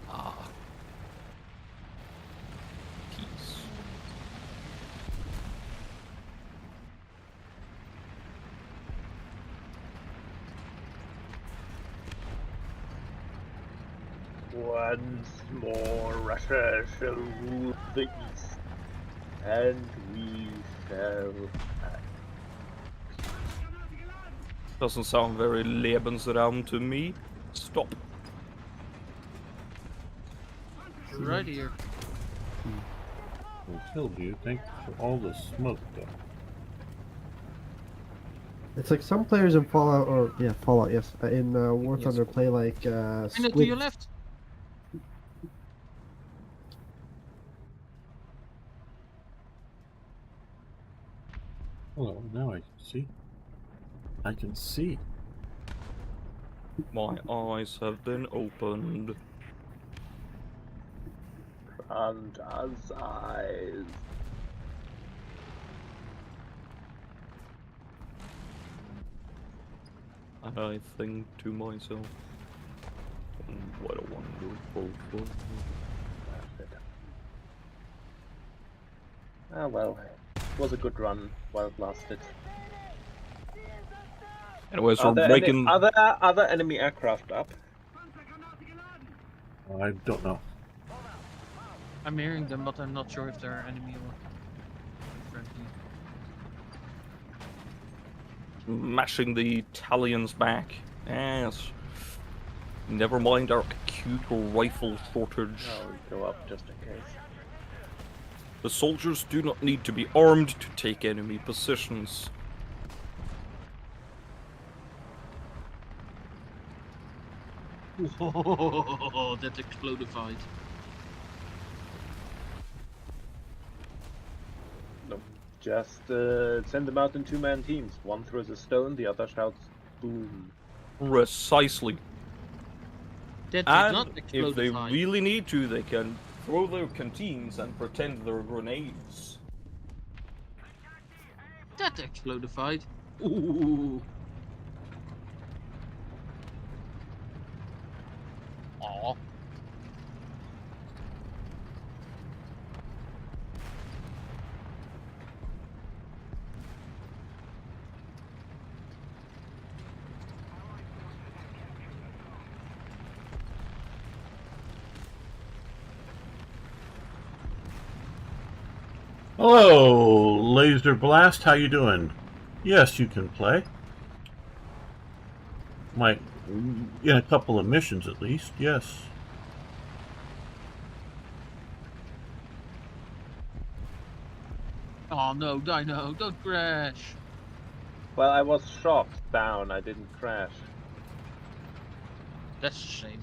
Ah. Peace. Once more, Russia shall rule the East, and we shall. Doesn't sound very Lebensraum to me. Stop. Right here. We killed you. Thanks for all the smoke, though. It's like some players in Fallout, or yeah, Fallout, yes, in War Thunder play like And to squid. your left. Oh, now I can see. I can see. My eyes have been opened. And as eyes. I think to myself, what a wonderful world. Ah well, it was a good run while it lasted. Anyways, Are we're there breaking. other enemy aircraft up? I don't know. I'm hearing them, but I'm not sure if they're enemy or friendly. Mashing the Italians back. Yes. Never mind our acute rifle shortage. I'll go up just in case. The soldiers do not need to be armed to take enemy positions. Whoa, that explodified. No, just send them out in two-man teams. One throws a stone, the other shouts boom. Precisely. That did And not if they explodify. really need to, they can throw their canteens and pretend they're grenades. That explodified. Ooh. Aw. Hello, Laser Blast. How you doing? Yes, you can play. Might in a couple of missions at least. Yes. Oh no, Dino, don't crash. Well, I was shot down, I didn't crash. That's a shame.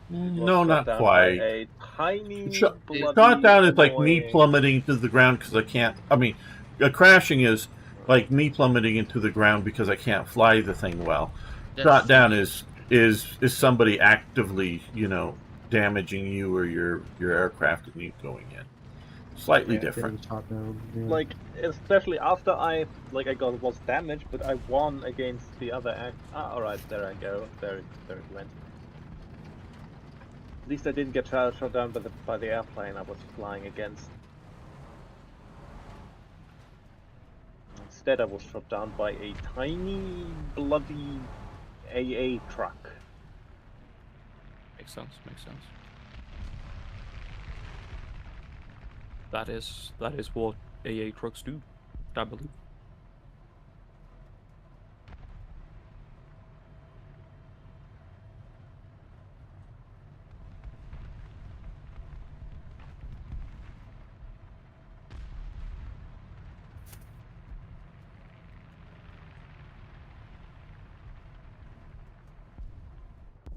Was No, shot not down quite. By a tiny, Shot bloody, down is like me annoying- plummeting to the ground because I can't. I mean, crashing is like me plummeting into the ground because I can't fly the thing well. That's Shot down funny. is somebody actively, damaging you or your aircraft and you going in. Slightly Yeah, different. Getting shot down. Yeah. Like, especially after I was damaged, but I won against the other act. Ah, alright, there I go. There it went. At least I didn't get shot down by the airplane I was flying against. Instead, I was shot down by a tiny, bloody AA truck. Makes sense, makes sense. That is what AA trucks do, I believe.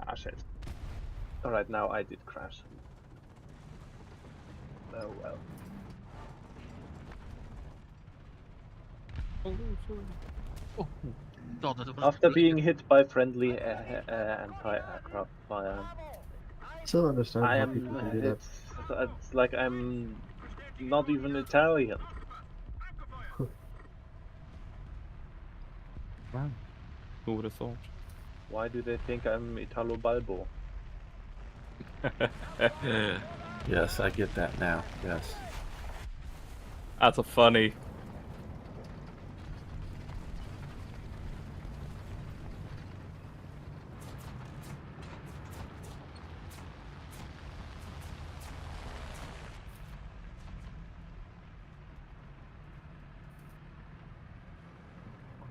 Ah, shit. Alright, now I did crash. Oh well. Oh, thought that it was After a being hit by friendly anti-aircraft fire, Still understand I how people am. can do that. It's like I'm not even Italian. Wow. Who would have thought? Why do they think I'm Italo Balbo? Yes, I get that now. Yes. That's a funny.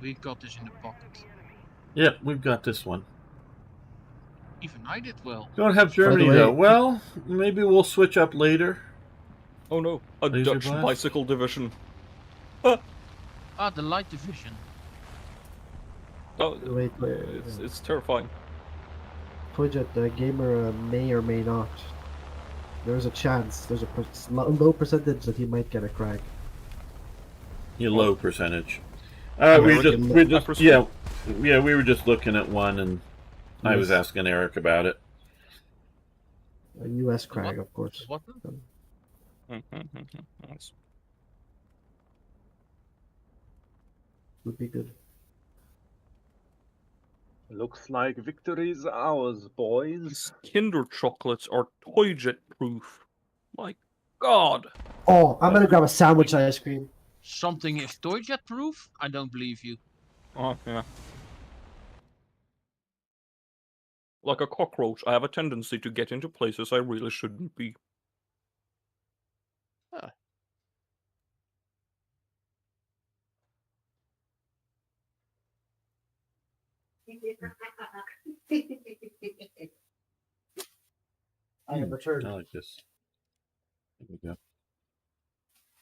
We got this in the pocket. Yep, we've got this one. Even I did well. Don't have By the Germany way- though. Well, maybe we'll switch up later. Oh no, a Laser Dutch blast? bicycle division. Ah, the light division. Oh, Wait, it's terrifying. Toyjet, the gamer may or may not. There's a chance. There's a low percentage that he might get a crag. You Oh. low percentage. I We reckon just yeah, we were just looking at one, and I was Yes. asking Eric about it. A US The crag, what? of course. What? Nice. Would be good. Looks like victory's ours, boys. These Kinder chocolates are toyjet proof. My God. Oh, I'm gonna grab a sandwich ice cream. Something is toyjet proof? I don't believe you. Oh yeah. Like a cockroach, I have a tendency to get into places I really shouldn't be. I have returned I like this. There we go.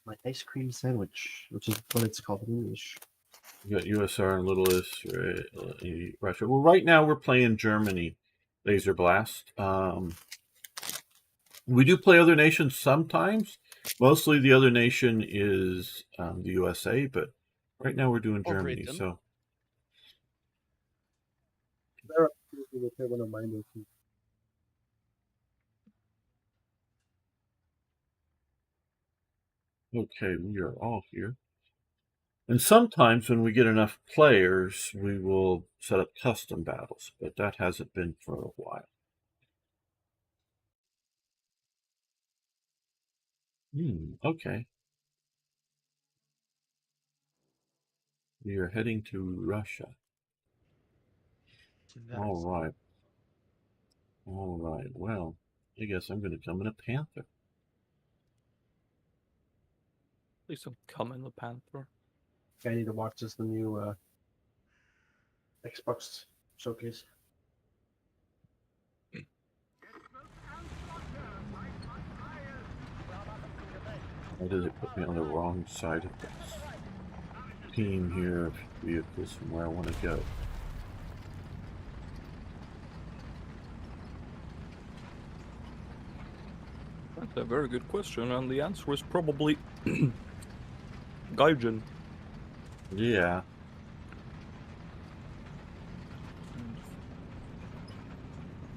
my ice cream sandwich, which is what it's called in English. You got USR and Little Russia. Well, right now we're playing Germany, Laser Blast. We do play other nations sometimes. Mostly the other nation is the USA, but right now we're doing Or Germany. Britain. So One of my nations. okay, we are all here. And sometimes when we get enough players, we will set up custom battles, but that hasn't been for a while. Okay. We are heading to Russia. All right. All right. Well, I guess I'm going to come in a Panther. Please don't come in the Panther. I need to watch this the new Xbox showcase. Why did it put me on the wrong side of this team here of vehicles from where I want to go? That's a very good question, and the answer is probably Gaijin. Yeah.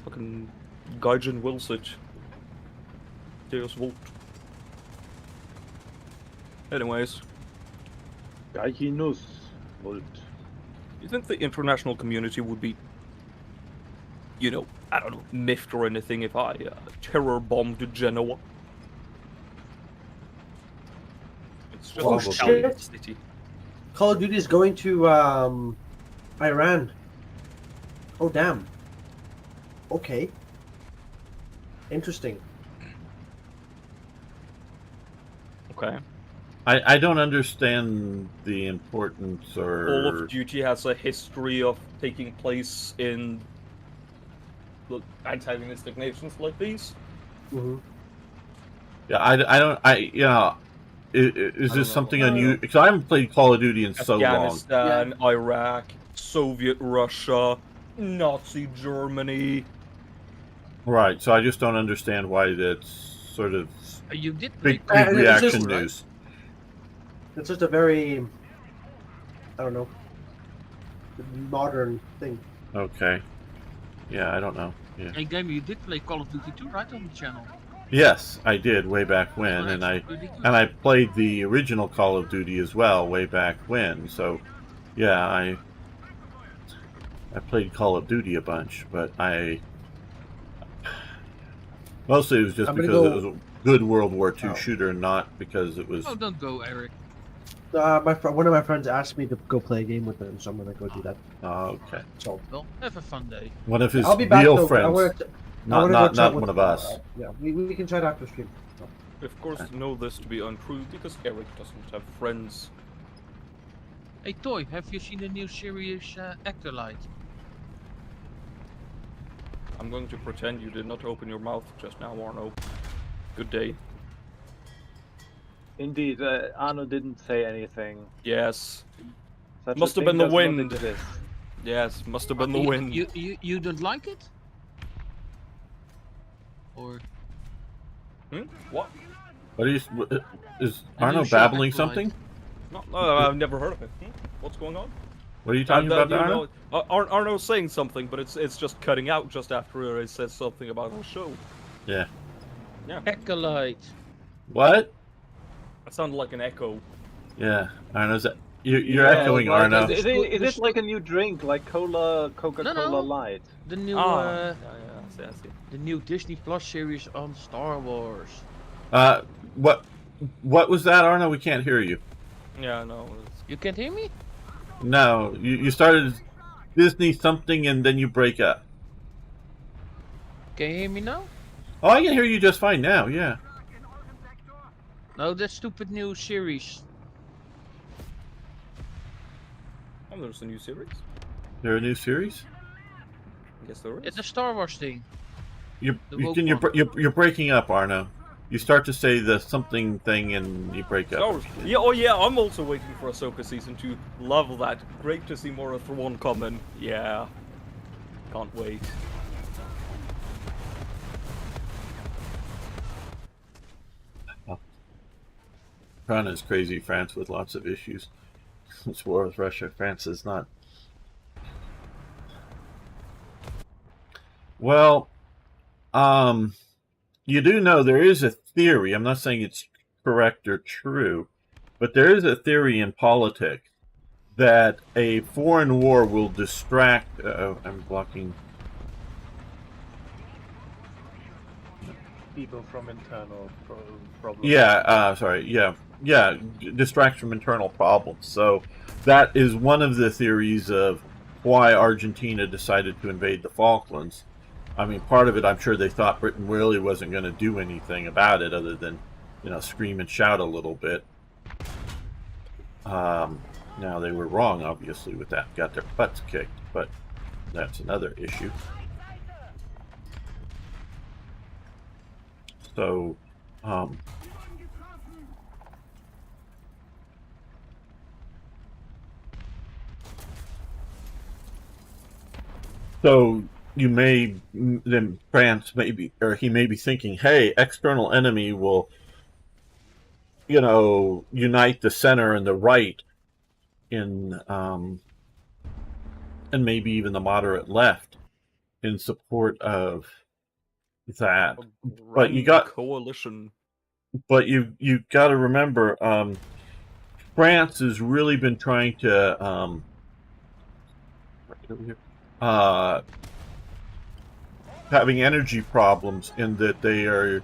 Fucking Gaijin wills it. Deus Vult. Anyways, Gaihinus Volt. you think the international community would be, you know, I don't know, miffed or anything if I terror bombed Genoa? It's just Oh, a shit. Italian city. Call of Duty is going to Iran. Oh damn. Okay. Interesting. Okay. I don't understand the importance or... Call of Duty has a history of taking place in antagonistic nations like these. Mhm. Yeah, I don't... Is I this don't know. something unusual? Because I haven't played Call of Duty in so long. Afghanistan, Iraq, Soviet Russia, Nazi Germany. Right, so I just don't understand why that's sort of You did play big, Call of big Duty it's reaction just- too, right? news. It's just a very, I don't know, modern thing. Okay. Yeah, I don't know. Yeah. Hey, Gamer, you did play Call of Duty 2, right, on the channel? Yes, I did way back when, Oh, and that's I pretty good. and I played the original Call of Duty as well way back when. So, yeah, I played Call of Duty a bunch, but mostly it was just I'm gonna because it go- was a good World War II Oh. shooter, not because it was... Oh, don't go, Eric. One of my friends asked me to go play a game with them, so I'm gonna go do that. Okay. So Well, have a fun day. One of his I'll be back real though. friends, I want to not one of us. Yeah, we can chat after stream. So. Of course, know this to be untrue because Eric doesn't have friends. Hey, Toy, have you seen the new series Acolyte? I'm going to pretend you did not open your mouth just now, Arno. Good day. Indeed, Arno didn't say anything. Yes. Such a Must have thing been the does not wind. exist. Yes, must have been the You- wind. You don't like it? Or What? What is A Arno new show, babbling Acolyte. something? No, I've never heard of it. What's going on? What are you talking about, Arno? Arno's saying something, but it's just cutting out just after he says something about our show. Yeah. Acolyte? What? That sounded like an echo. Yeah, Arno's... You're Yeah, echoing, like, Arno. Is it like a new drink, like Coca-Cola No. Light? The new Yeah, I see. the new Disney Plus series on Star Wars. What was that, Arno? We can't hear you. Yeah, no. You can't hear me? No, you started Disney something and then you break up. Can you hear me now? Oh, I can hear you just fine now, yeah. No, that stupid new series. Oh, there's a new series. There a new series? I guess there is. It's a Star Wars thing. You're The woke one. you're breaking up, Arno. You start to say the something thing and you break up. Star Wars. Yeah, oh yeah, I'm also waiting for Ahsoka Season 2. Love that. Great to see more of Thrawn coming. Yeah. Can't wait. China is crazy. France with lots of issues. It's war with Russia. France is not. Well, you do know there is a theory. I'm not saying it's correct or true, but there is a theory in politics that a foreign war will distract. I'm blocking. People from internal problems. Yeah, sorry. Yeah, distracts from internal problems. So that is one of the theories of why Argentina decided to invade the Falklands. I mean, part of it, I'm sure they thought Britain really wasn't going to do anything about it other than, scream and shout a little bit. Now, they were wrong, obviously, with that. Got their butts kicked, but that's another issue. So, you may, then France maybe, or he may be thinking, hey, external enemy will, unite the center and the right in, and maybe even the moderate left in support of that. But you got coalition. But you got to remember, France has really been trying to having energy problems in that they are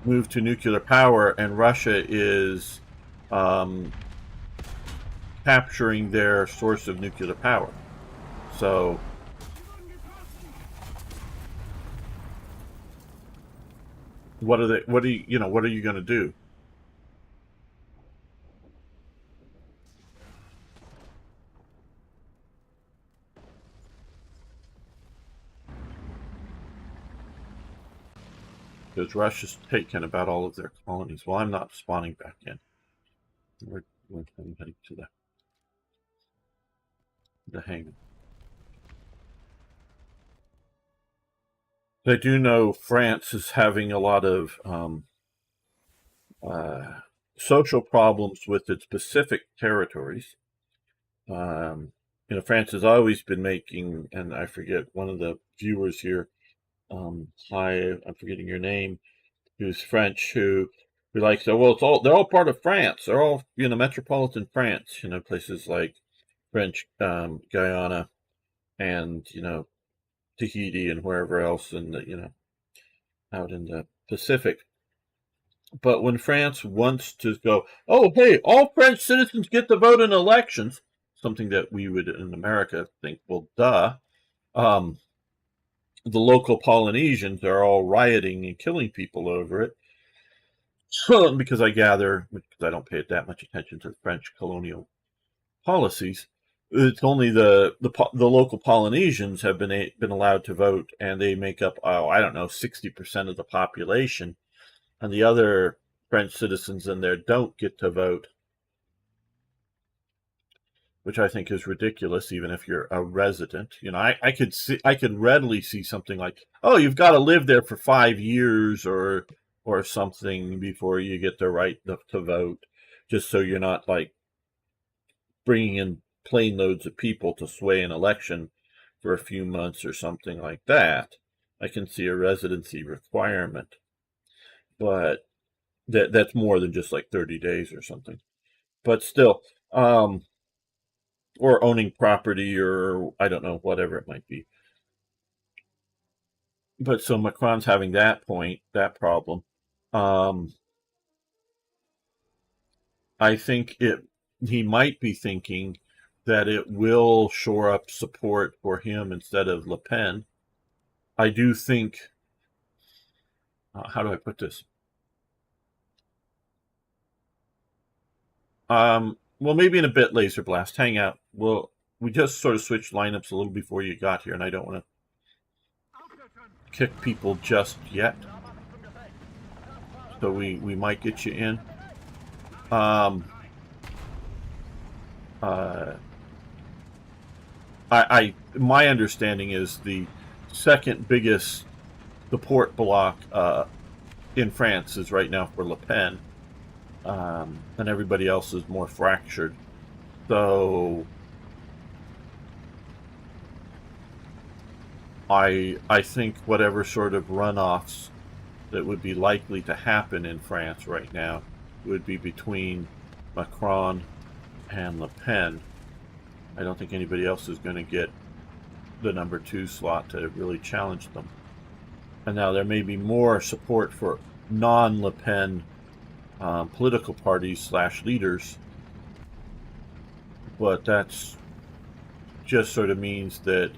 moved to nuclear power, and Russia is capturing their source of nuclear power. So what are you going to do? Because Russia's taken about all of their colonies. Well, I'm not spawning back in. I'm heading to the hangar. I do know France is having a lot of social problems with its Pacific territories. France has always been making, and I forget one of the viewers here. Hi, I'm forgetting your name. Who's French? Who likes? Oh, well, they're all part of France. They're all metropolitan France. Places like French Guyana and Tahiti and wherever else in the out in the Pacific. But when France wants to go, oh, hey, all French citizens get to vote in elections, something that we would in America think, well, duh. The local Polynesians are all rioting and killing people over it. Because I gather, because I don't pay that much attention to French colonial policies, it's only the local Polynesians have been allowed to vote, and they make up, 60% of the population, and the other French citizens in there don't get to vote, which I think is ridiculous. Even if you're a resident, I could readily see something like, oh, you've got to live there for 5 years or something before you get the right to vote, just so you're not like bringing in plane loads of people to sway an election for a few months or something like that. I can see a residency requirement, but that's more than just like 30 days or something. But still, or owning property, or I don't know, whatever it might be. But so Macron's having that problem. I think he might be thinking that it will shore up support for him instead of Le Pen. I do think, how do I put this? Well, maybe in a bit, Laser Blast. Hang out. We just sort of switched lineups a little before you got here, and I don't want to kick people just yet. So we might get you in. My understanding is the second biggest support block in France is right now for Le Pen, and everybody else is more fractured. So I think whatever sort of runoffs that would be likely to happen in France right now would be between Macron and Le Pen. I don't think anybody else is going to get the number 2 slot to really challenge them. And now there may be more support for non-Le Pen political parties / leaders, but that's just sort of means that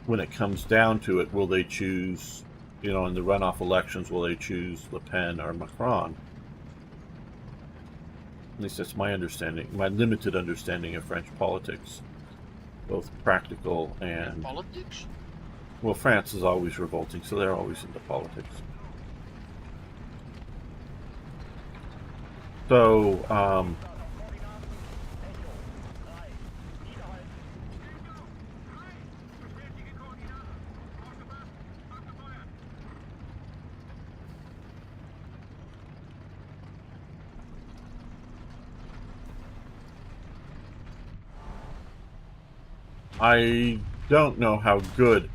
when it comes down to it, will they choose, in the runoff elections, will they choose Le Pen or Macron? At least that's my understanding, my limited understanding of French politics, both practical and... Politics? Well, France is always revolting, so they're always into politics. So, I don't know how good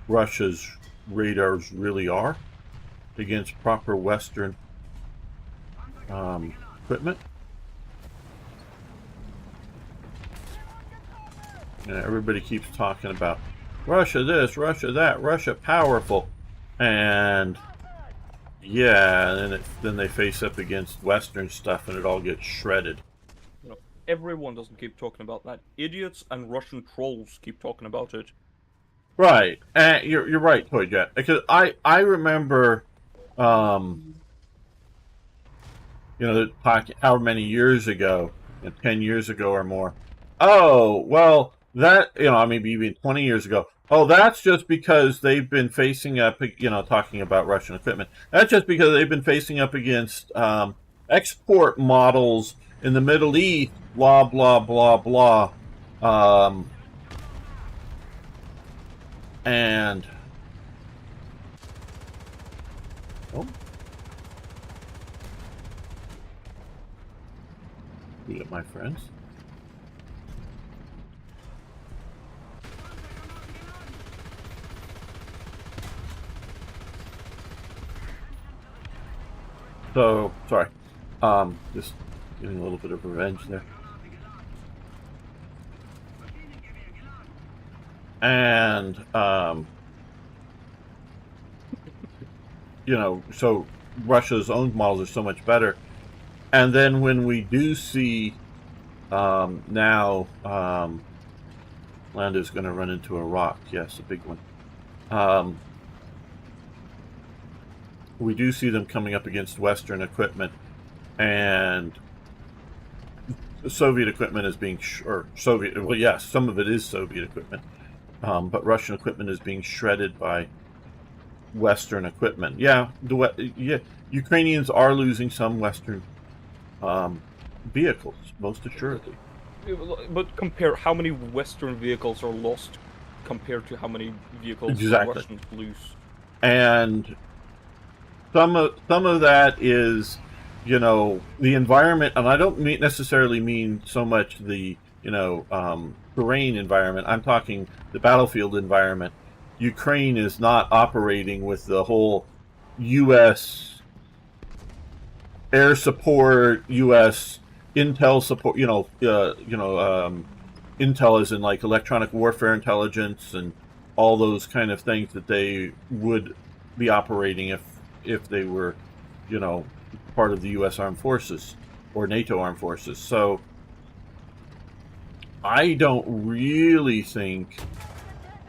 Russia's radars really are against proper Western equipment. Everybody keeps talking about Russia this, Russia that, Russia powerful, and yeah, then they face up against Western stuff and it all gets shredded. Everyone doesn't keep talking about that. Idiots and Russian trolls keep talking about it. Right, and you're right, Toy Jet, because I remember, talking however many years ago, 10 years ago or more. Oh, well, that, maybe even 20 years ago, Oh, that's just because they've been facing up, talking about Russian equipment. That's just because they've been facing up against export models in the Middle East, blah, blah, blah, blah. And... Oh. Look at my friends. So, sorry. Just getting a little bit of revenge there. And, so Russia's own models are so much better. And then when we do see now land is going to run into a rock, yes, a big one. We do see them coming up against Western equipment, and Soviet equipment is being, well, yes, some of it is Soviet equipment, but Russian equipment is being shredded by Western equipment. Yeah, Ukrainians are losing some Western vehicles, most assuredly. But compare how many Western vehicles are lost compared to how many vehicles Exactly. the Russians lose. And some of that is, the environment, and I don't necessarily mean so much the, terrain environment. I'm talking the battlefield environment. Ukraine is not operating with the whole U.S. air support, U.S. intel support. Intel is in like electronic warfare intelligence and all those kind of things that they would be operating if they were, part of the U.S. Armed Forces or NATO Armed Forces. So I don't really think...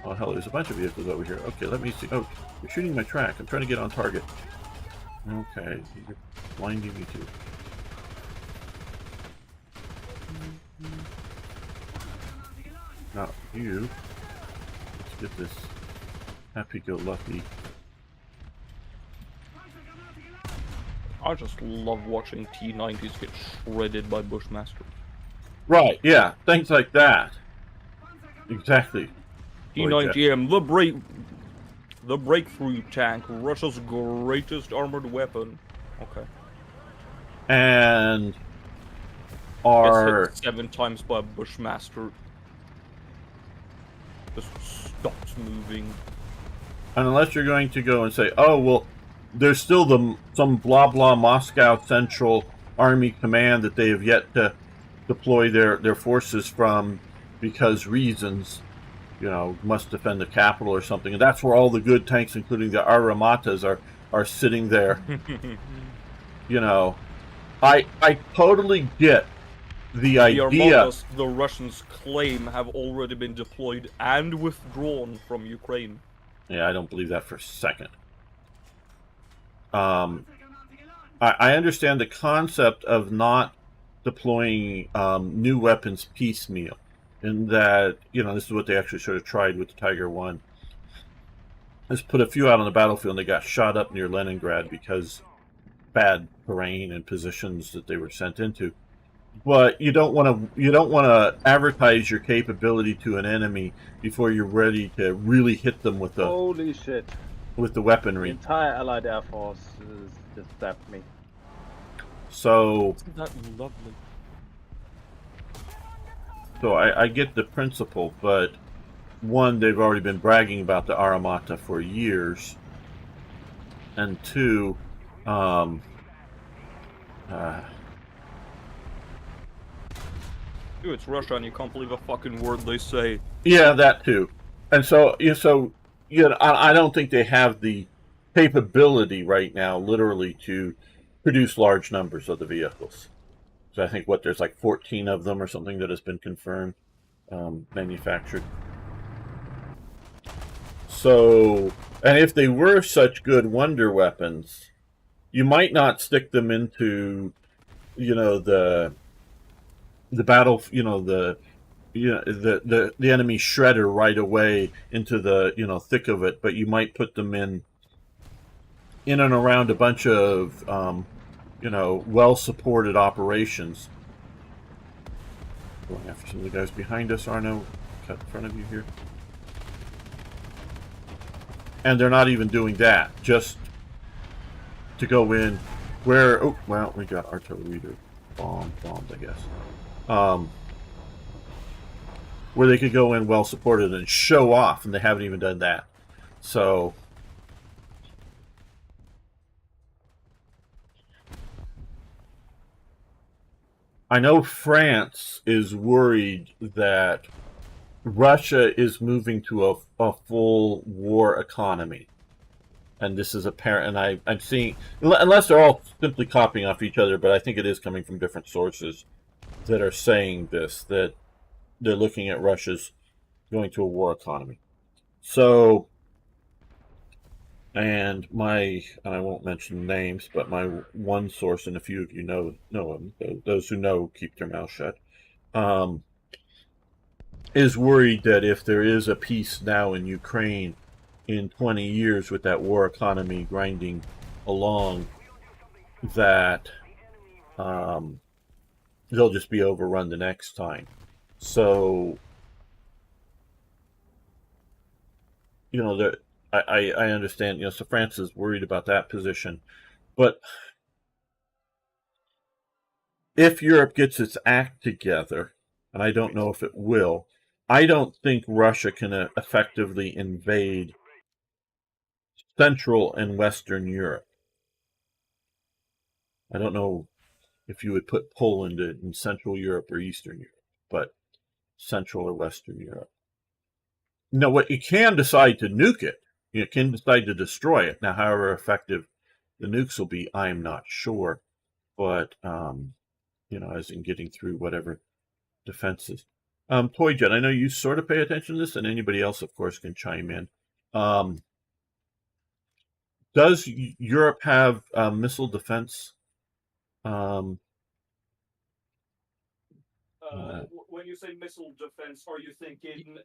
Oh, hell, there's a bunch of vehicles over here. Okay, let me see. Oh, you're shooting my track. I'm trying to get on target. Okay, you're blinding me too. Not you. Let's get this happy-go-lucky. I just love watching T-90s get shredded by Bushmaster. Right, yeah, things like that. Exactly. T-90M, the breakthrough tank, Russia's greatest armored weapon. Okay. And Gets hit 7 times by Bushmaster. Just stops moving. And unless you're going to go and say, oh, well, there's still some blah blah Moscow Central Army Command that they have yet to deploy their forces from because reasons, must defend the capital or something. And that's where all the good tanks, including the Aramatas, are sitting there. I totally get the idea. The Armatas the Russians claim have already been deployed and withdrawn from Ukraine. Yeah, I don't believe that for a second. I understand the concept of not deploying new weapons piecemeal, in that, this is what they actually sort of tried with the Tiger 1. Just put a few out on the battlefield and they got shot up near Leningrad because bad terrain and positions that they were sent into. But you don't want to advertise your capability to an enemy before you're ready to really hit them with the Holy shit. With the The weaponry. entire Allied Air Force just zapped me. So Isn't that lovely? So I get the principle, but one, they've already been bragging about the Armata for years, and two, Dude, it's Russia and you can't believe a fucking word they say. yeah, that too. And so I don't think they have the capability right now, literally, to produce large numbers of the vehicles. So I think there's like 14 of them or something that has been confirmed, manufactured. So, and if they were such good wonder weapons, you might not stick them into, the battle, the enemy shredder right away into the thick of it, but you might put them in and around a bunch of well supported operations. Going after some of the guys behind us, Arno. Cut in front of you here. And they're not even doing that, just to go in where, oh, well, we got artillery to bombs, I guess. Where they could go in well supported and show off, and they haven't even done that. So, I know France is worried that Russia is moving to a full war economy. And this is apparent, and I'm seeing, unless they're all simply copying off each other, but I think it is coming from different sources that are saying this, that they're looking at Russia's going to a war economy. So, and I won't mention names, but my one source, and a few of you know them, those who know keep their mouth shut, is worried that if there is a peace now in Ukraine in 20 years with that war economy grinding along, that they'll just be overrun the next time. So, I understand, so France is worried about that position. But if Europe gets its act together, and I don't know if it will, I don't think Russia can effectively invade Central and Western Europe. I don't know if you would put Poland in Central Europe or Eastern Europe, but Central or Western Europe. Now, what you can decide to nuke it, you can decide to destroy it. Now, however effective the nukes will be, I'm not sure. But, as in getting through whatever defenses. Toy Jet, I know you sort of pay attention to this, and anybody else, of course, can chime in. Does Europe have missile defense? When you say missile defense, are you thinking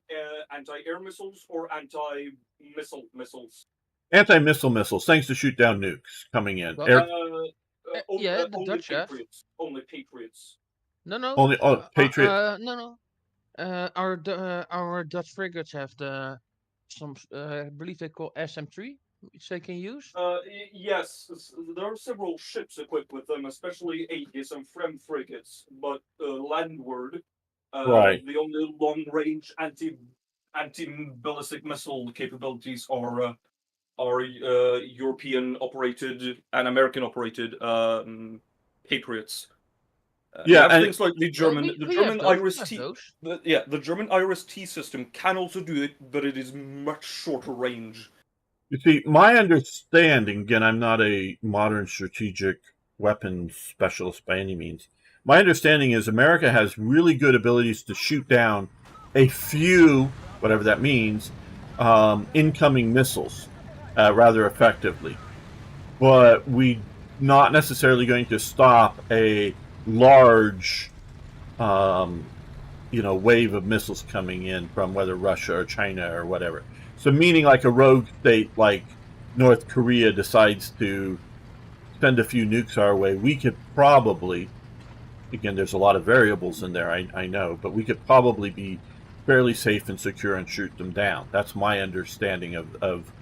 anti-air missiles or anti-missile missiles? Anti-missile missiles, thanks to shoot down nukes coming in. Well, the only Dutch have. Patriots. Only Patriots. No. Only Patriot. No. Our Dutch frigates have I believe they call SM3, which they can use. Yes, there are several ships equipped with them, especially Aegis and Frem frigates. But landward, Right. the only long-range anti-ballistic missile capabilities are European-operated and American-operated Patriots. Yeah, and things like the German Iris T. The German Iris T system can also do it, but it is much shorter range. You see, my understanding, again, I'm not a modern strategic weapons specialist by any means. My understanding is America has really good abilities to shoot down a few, whatever that means, incoming missiles rather effectively. But we're not necessarily going to stop a large wave of missiles coming in from whether Russia or China or whatever. So meaning like a rogue state like North Korea decides to send a few nukes our way, we could probably, again, there's a lot of variables in there, I know, but we could probably be fairly safe and secure and shoot them down. That's my understanding of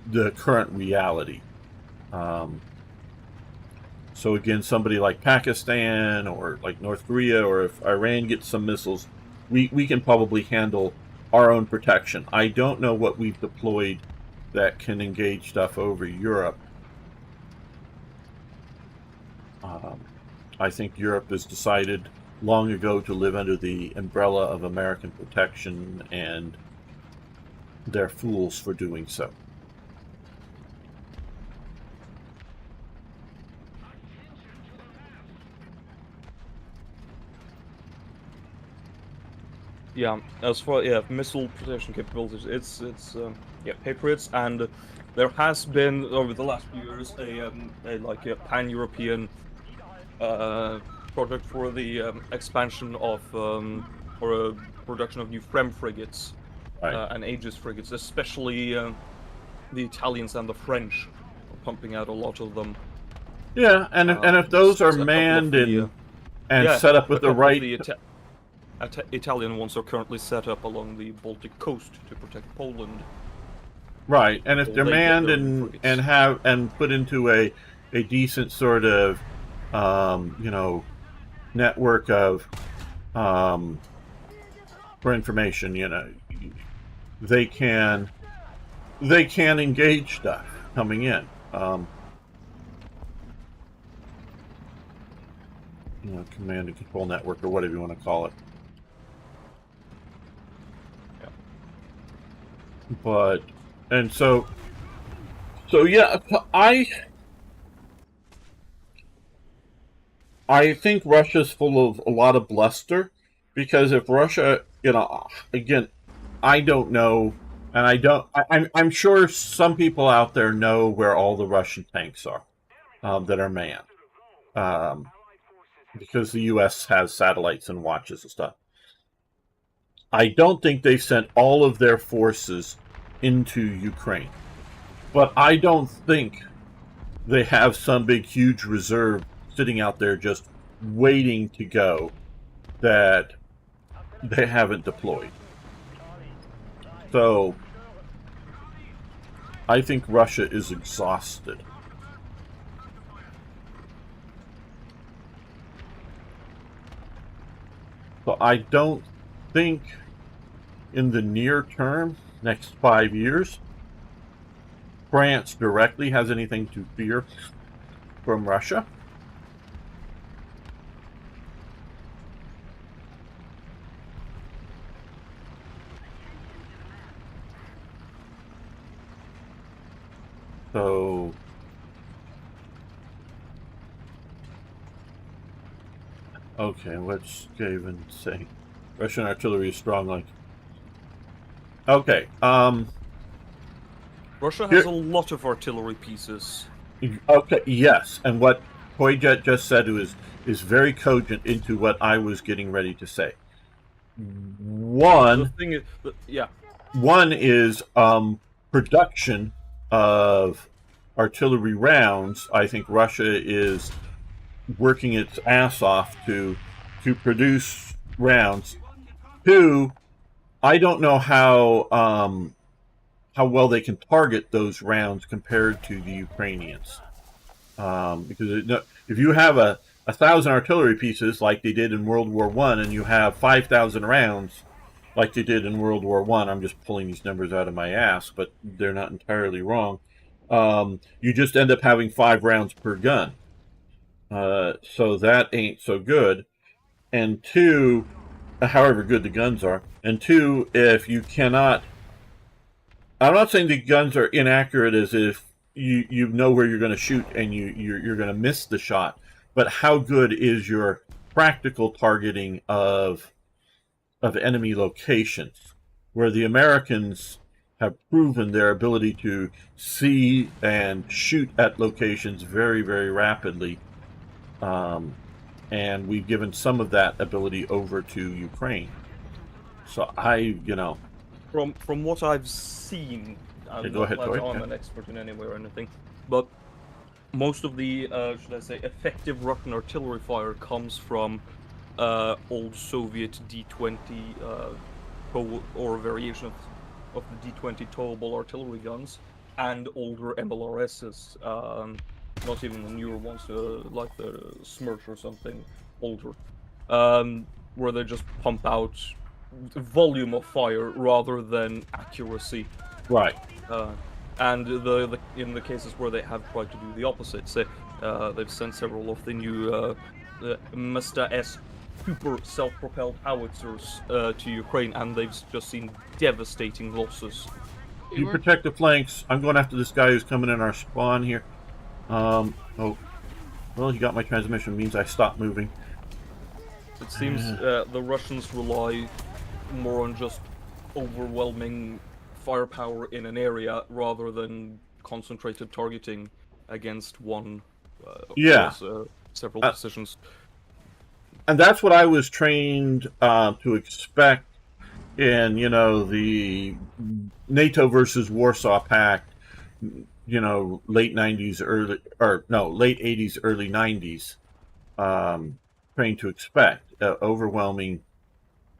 the current reality. So again, somebody like Pakistan or like North Korea, or if Iran gets some missiles, we can probably handle our own protection. I don't know what we've deployed that can engage stuff over Europe. I think Europe has decided long ago to live under the umbrella of American protection, and they're fools for doing so. Yeah, as far missile protection capabilities, it's Patriots, and there has been over the last few years a pan-European project for the expansion of or a production of new Frem frigates Right. and Aegis frigates, especially the Italians and the French are pumping out a lot of them. Yeah, and if those are A couple of manned the, and yeah, set up with a the couple of right, the Italian ones are currently set up along the Baltic coast to protect Poland. right, and if Well, they're they get manned their and frigates. put into a decent sort of network of for information, they can engage stuff coming in. Command and control network or whatever you want to call it. Yeah. But and so yeah, I think Russia's full of a lot of bluster, because if Russia, again, I don't know, and I'm sure some people out there know where all the Russian tanks are that are manned, because the U.S. has satellites and watches and stuff. I don't think they sent all of their forces into Ukraine, but I don't think they have some big, huge reserve sitting out there just waiting to go that they haven't deployed. So I think Russia is exhausted. So I don't think in the near term, next 5 years, France directly has anything to fear from Russia. So okay, what's Gavin saying? Russian artillery is strong, like. Okay, Russia has a lot of artillery pieces. Okay, yes, and what Toyjet just said is very cogent into what I was getting ready to say. The thing is, yeah. One is production of artillery rounds. I think Russia is working its ass off to produce rounds. Two, I don't know how well they can target those rounds compared to the Ukrainians, because if you have a 1,000 artillery pieces like they did in World War I, and you have 5,000 rounds like they did in World War I, I'm just pulling these numbers out of my ass, but they're not entirely wrong. You just end up having 5 rounds per gun. So that ain't so good. And two, however good the guns are. And two, if you cannot... I'm not saying the guns are inaccurate as if you know where you're going to shoot and you're going to miss the shot, but how good is your practical targeting of enemy locations, where the Americans have proven their ability to see and shoot at locations very, very rapidly. And we've given some of that ability over to Ukraine. So From what I've seen, I'm go ahead, not Toy. an expert in any way or anything, but most of the, should I say, effective Russian artillery fire comes from old Soviet D-20 or a variation of the D-20 towable artillery guns, and older MLRSs, not even the newer ones, like the Smerch or something, older, where they just pump out volume of fire rather than accuracy. Right. And in the cases where they have tried to do the opposite, say they've sent several of the new Mesta S super self-propelled howitzers to Ukraine, and they've just seen devastating losses. You protect the flanks. I'm going after this guy who's coming in our spawn here. Oh, well, he got my transmission. Means I stopped moving. It seems the Russians rely more on just overwhelming firepower in an area rather than concentrated targeting against one. Several positions. And that's what I was trained to expect in, you know, the NATO versus Warsaw Pact, you know, late 90s, late 80s, early 90s, trained to expect overwhelming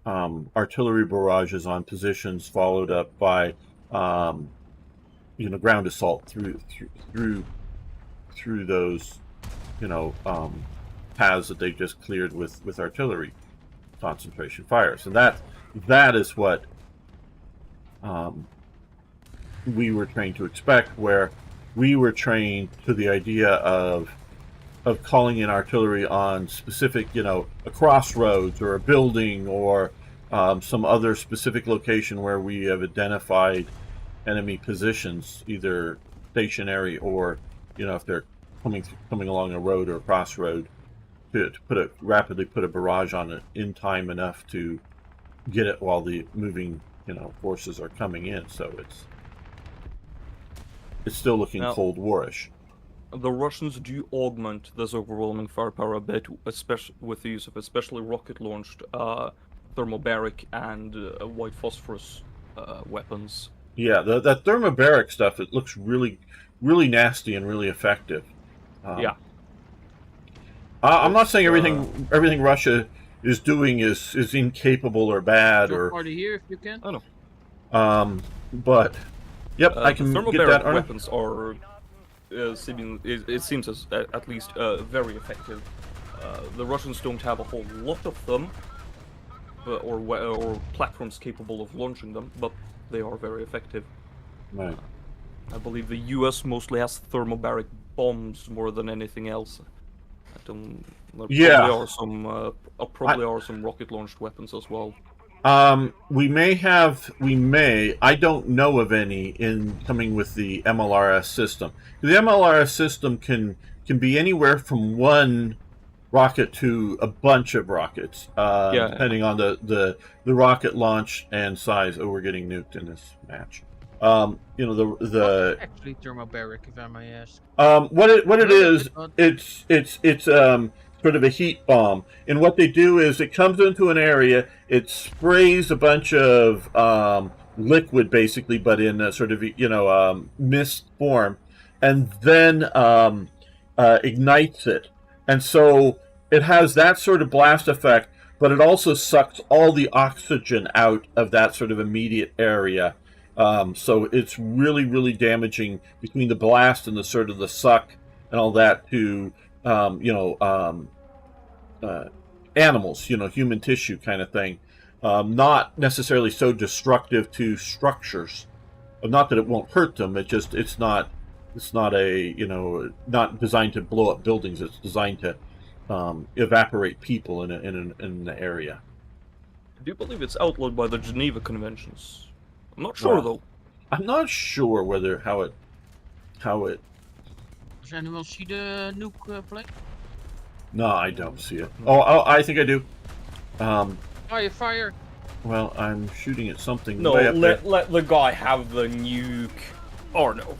artillery barrages on positions, followed up by you know, ground assault through those, you know, paths that they just cleared with artillery concentration fires, and that is what we were trained to expect. Where we were trained to the idea of calling in artillery on specific, you know, a crossroads or a building or some other specific location where we have identified enemy positions, either stationary or, you know, if they're coming along a road or a crossroad, to rapidly put a barrage on it in time enough to get it while the moving, you know, forces are coming in. So it's still looking Now, Cold Warish. The Russians do augment this overwhelming firepower a bit, especially with the use of especially rocket-launched thermobaric and white phosphorus weapons. Yeah, that thermobaric stuff, it looks really, really nasty and really effective. Yeah. I'm not saying everything Russia is doing is incapable or bad Drop or. party here if you can. I know. But yep, I can the get thermobaric that. Arnold. weapons are it seems as at least very effective. The Russians don't have a whole lot of them, or platforms capable of launching them, but they are very effective. Right. I believe the U.S. mostly has thermobaric bombs more than anything else. There probably are some rocket-launched weapons as well. We may. I don't know of any in coming with the MLRS system. The MLRS system can be anywhere from one rocket to a bunch of rockets, depending on the rocket launch and size. Oh, we're getting nuked in this match. You know, the actually thermobaric, if I may ask. What it is, it's sort of a heat bomb, and what they do is it comes into an area, it sprays a bunch of liquid, basically, but in a sort of, you know, mist form, and then ignites it, and so it has that sort of blast effect, but it also sucks all the oxygen out of that sort of immediate area. So it's really, really damaging between the blast and the sort of the suck and all that to, animals, you know, human tissue kind of thing. Not necessarily so destructive to structures. Not that it won't hurt them. It's not a, you know, not designed to blow up buildings. It's designed to evaporate people in an area. I do believe it's outlawed by the Geneva Conventions. I'm not sure though. I'm not sure whether how it. Does anyone see the nuke plate? No, I don't see it. Oh, I think I do. Fire! Well, I'm shooting at something. No, way up there. let the guy have the nuke. Or no.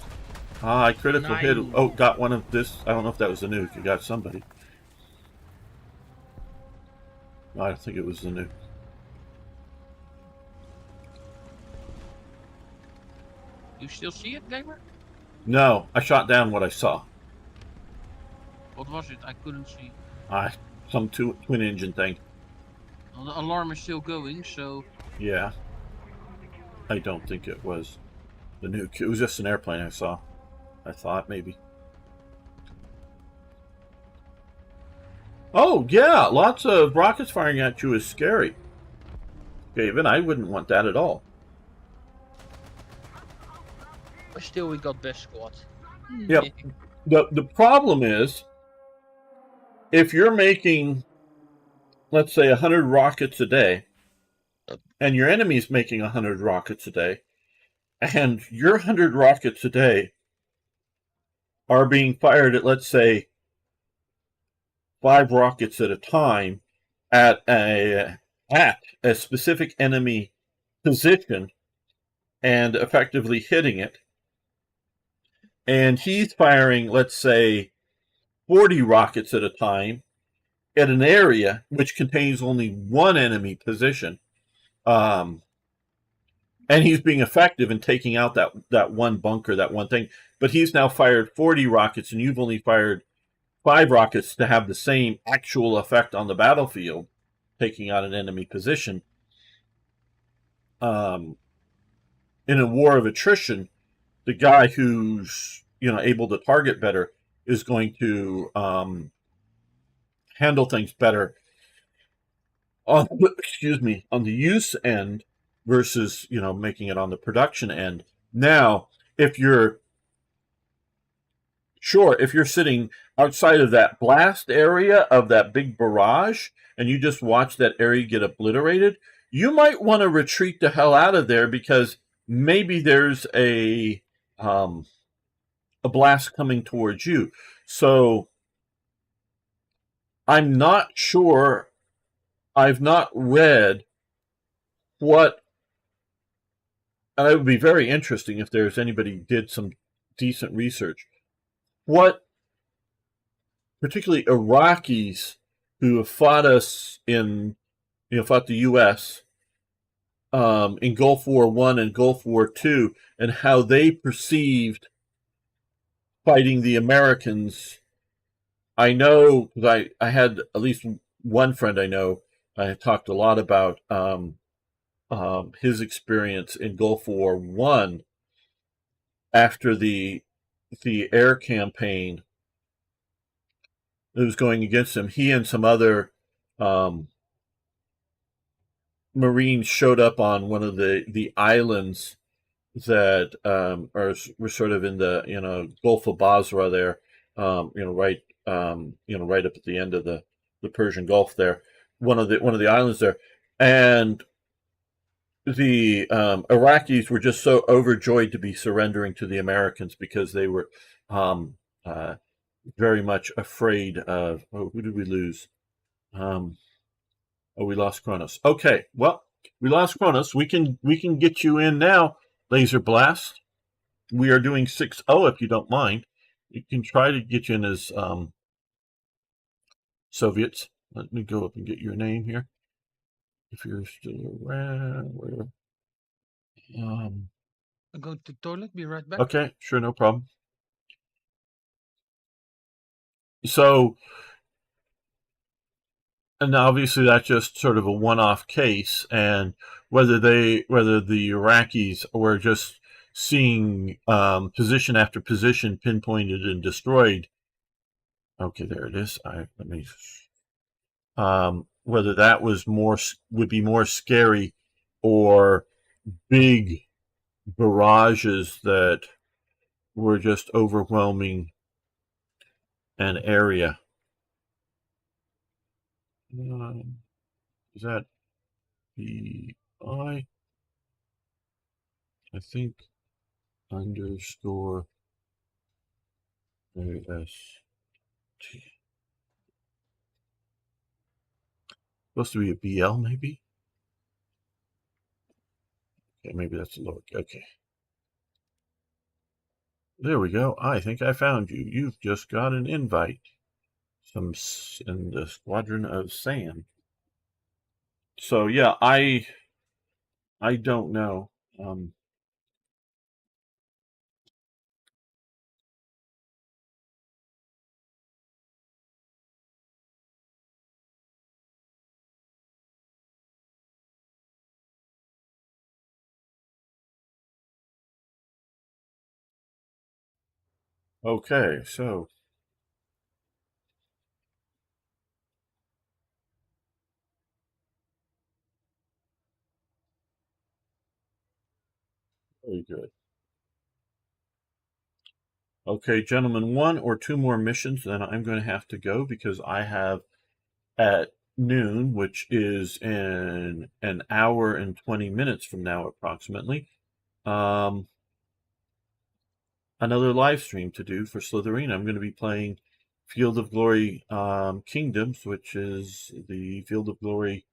I critical Nice. hit. Oh, got one of this. I don't know if that was the nuke. It got somebody. No, I don't think it was the nuke. You still see it, gamer? No, I shot down what I saw. What was it? I couldn't see. Some twin engine thing. Well, the alarm is still going, so... Yeah. I don't think it was the nuke. It was just an airplane I saw. I thought, maybe. Oh, yeah! Lots of rockets firing at you is scary. Gavin, I wouldn't want that at all. But still, we got best squad. Yep. The problem is, if you're making, let's say, 100 rockets a day, and your enemy's making 100 rockets a day, and your 100 rockets a day are being fired at, let's say, 5 rockets at a time at a specific enemy position and effectively hitting it, and he's firing, let's say, 40 rockets at a time at an area which contains only one enemy position, and he's being effective in taking out that one bunker, that one thing. But he's now fired 40 rockets, and you've only fired 5 rockets to have the same actual effect on the battlefield, taking out an enemy position. In a war of attrition, the guy who's able to target better is going to handle things better on on the use end versus making it on the production end. Now, if you're sitting outside of that blast area of that big barrage and you just watch that area get obliterated, you might want to retreat the hell out of there because maybe there's a blast coming towards you. So I'm not sure. I've not read what, and it would be very interesting if there's anybody who did some decent research. What particularly Iraqis who have fought us fought the U.S. In Gulf War I and Gulf War II, and how they perceived fighting the Americans. I know because I had at least one friend I know. I talked a lot about his experience in Gulf War I after the air campaign that was going against him. He and some other Marines showed up on one of the islands that were sort of in the Gulf of Basra there, right right up at the end of the Persian Gulf there, one of the islands there, and the Iraqis were just so overjoyed to be surrendering to the Americans because they were very much afraid of. Oh, who did we lose? We lost Kronos. Okay, well, we lost Kronos. We can get you in now, Laser Blast. We are doing 6-0 if you don't mind. We can try to get you in as Soviets. Let me go up and get your name here. If you're still around, where? I'll go to the toilet. Be right back. Okay, sure, no problem. So, and obviously that's just sort of a one-off case, and whether the Iraqis were just seeing position after position pinpointed and destroyed. Okay, there it is. Let me. Whether that would be more scary, or big barrages that were just overwhelming an area. Is that BI? I think _ AST. Supposed to be a BL, maybe? Okay, maybe that's a lower. Okay. There we go. I think I found you. You've just got an invite. Some in the Squadron of Sand. So yeah, I don't know. Okay, so very good. Okay, gentlemen, 1 or 2 more missions, then I'm going to have to go because I have at noon, which is in an hour and 20 minutes from now approximately, another live stream to do for Slitherine. I'm going to be playing Field of Glory Kingdoms, which is the Field of Glory